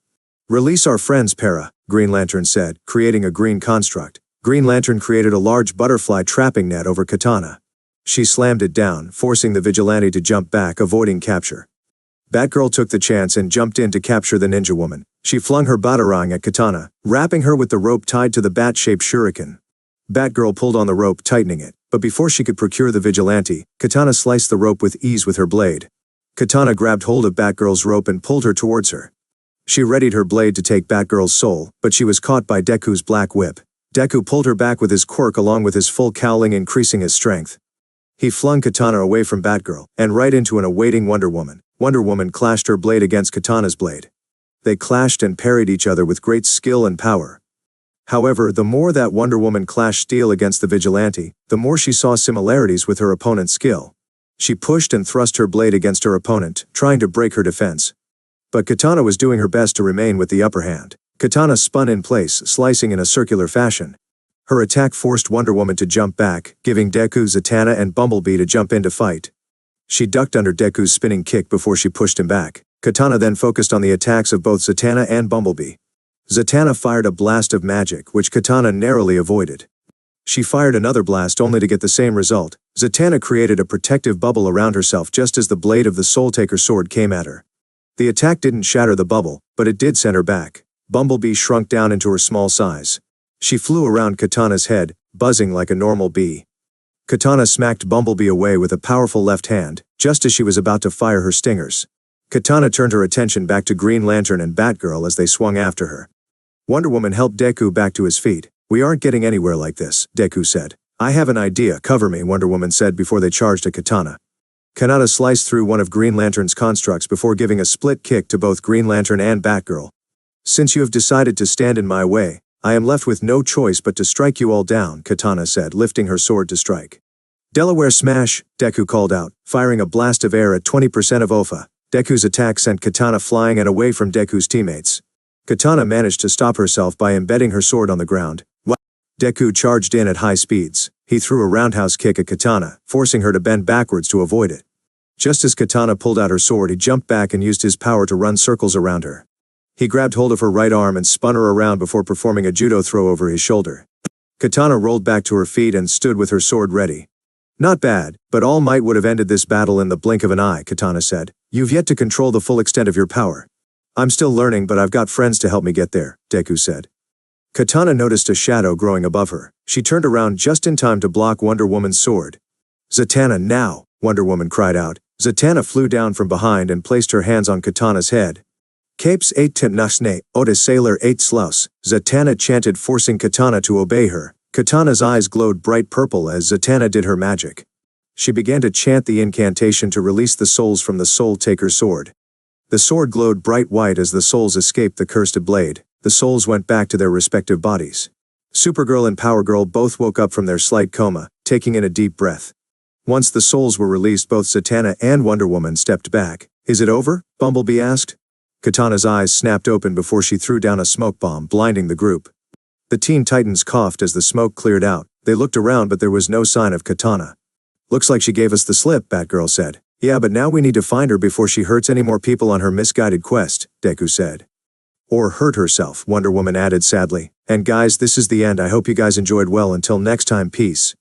Release our friends, Para, Green Lantern said, creating a green construct. Green Lantern created a large butterfly trapping net over Katana. She slammed it down, forcing the vigilante to jump back, avoiding capture. Batgirl took the chance and jumped in to capture the ninja woman. She flung her batarang at Katana, wrapping her with the rope tied to the bat-shaped shuriken. Batgirl pulled on the rope, tightening it, but before she could procure the vigilante, Katana sliced the rope with ease with her blade. Katana grabbed hold of Batgirl's rope and pulled her towards her. She readied her blade to take Batgirl's soul, but she was caught by Deku's black whip. Deku pulled her back with his quirk along with his full cowling, increasing his strength. He flung Katana away from Batgirl, and right into an awaiting Wonder Woman. Wonder Woman clashed her blade against Katana's blade. They clashed and parried each other with great skill and power. However, the more that Wonder Woman clashed steel against the vigilante, the more she saw similarities with her opponent's skill. She pushed and thrust her blade against her opponent, trying to break her defense. But Katana was doing her best to remain with the upper hand. Katana spun in place, slicing in a circular fashion. Her attack forced Wonder Woman to jump back, giving Deku, Zatanna, and Bumblebee to jump in to fight. She ducked under Deku's spinning kick before she pushed him back. Katana then focused on the attacks of both Zatanna and Bumblebee. Zatanna fired a blast of magic, which Katana narrowly avoided. She fired another blast only to get the same result. Zatanna created a protective bubble around herself just as the blade of the Soul Taker sword came at her. The attack didn't shatter the bubble, but it did send her back. Bumblebee shrunk down into her small size. She flew around Katana's head, buzzing like a normal bee. Katana smacked Bumblebee away with a powerful left hand, just as she was about to fire her stingers. Katana turned her attention back to Green Lantern and Batgirl as they swung after her. Wonder Woman helped Deku back to his feet. We aren't getting anywhere like this, Deku said. I have an idea, cover me, Wonder Woman said before they charged at Katana. Katana sliced through one of Green Lantern's constructs before giving a split kick to both Green Lantern and Batgirl. Since you have decided to stand in my way, I am left with no choice but to strike you all down, Katana said, lifting her sword to strike. Delaware smash, Deku called out, firing a blast of air at 20% of Ofa. Deku's attack sent Katana flying and away from Deku's teammates. Katana managed to stop herself by embedding her sword on the ground. Deku charged in at high speeds. He threw a roundhouse kick at Katana, forcing her to bend backwards to avoid it. Just as Katana pulled out her sword, he jumped back and used his power to run circles around her. He grabbed hold of her right arm and spun her around before performing a judo throw over his shoulder. Katana rolled back to her feet and stood with her sword ready. Not bad, but All Might would have ended this battle in the blink of an eye, Katana said. You've yet to control the full extent of your power. I'm still learning, but I've got friends to help me get there, Deku said. Katana noticed a shadow growing above her. She turned around just in time to block Wonder Woman's sword. Zatanna, now, Wonder Woman cried out. Zatanna flew down from behind and placed her hands on Katana's head. Capes 8 Timnasne, Oda Sailor 8 Slaus, Zatanna chanted, forcing Katana to obey her. Katana's eyes glowed bright purple as Zatanna did her magic. She began to chant the incantation to release the souls from the Soul Taker's sword. The sword glowed bright white as the souls escaped the cursed blade. The souls went back to their respective bodies. Supergirl and Power Girl both woke up from their slight coma, taking in a deep breath. Once the souls were released, both Zatanna and Wonder Woman stepped back. Is it over? Bumblebee asked. Katana's eyes snapped open before she threw down a smoke bomb, blinding the group. The Teen Titans coughed as the smoke cleared out. They looked around, but there was no sign of Katana. Looks like she gave us the slip, Batgirl said. Yeah, but now we need to find her before she hurts any more people on her misguided quest, Deku said. Or hurt herself, Wonder Woman added sadly. And guys, this is the end. I hope you guys enjoyed well. Until next time, peace.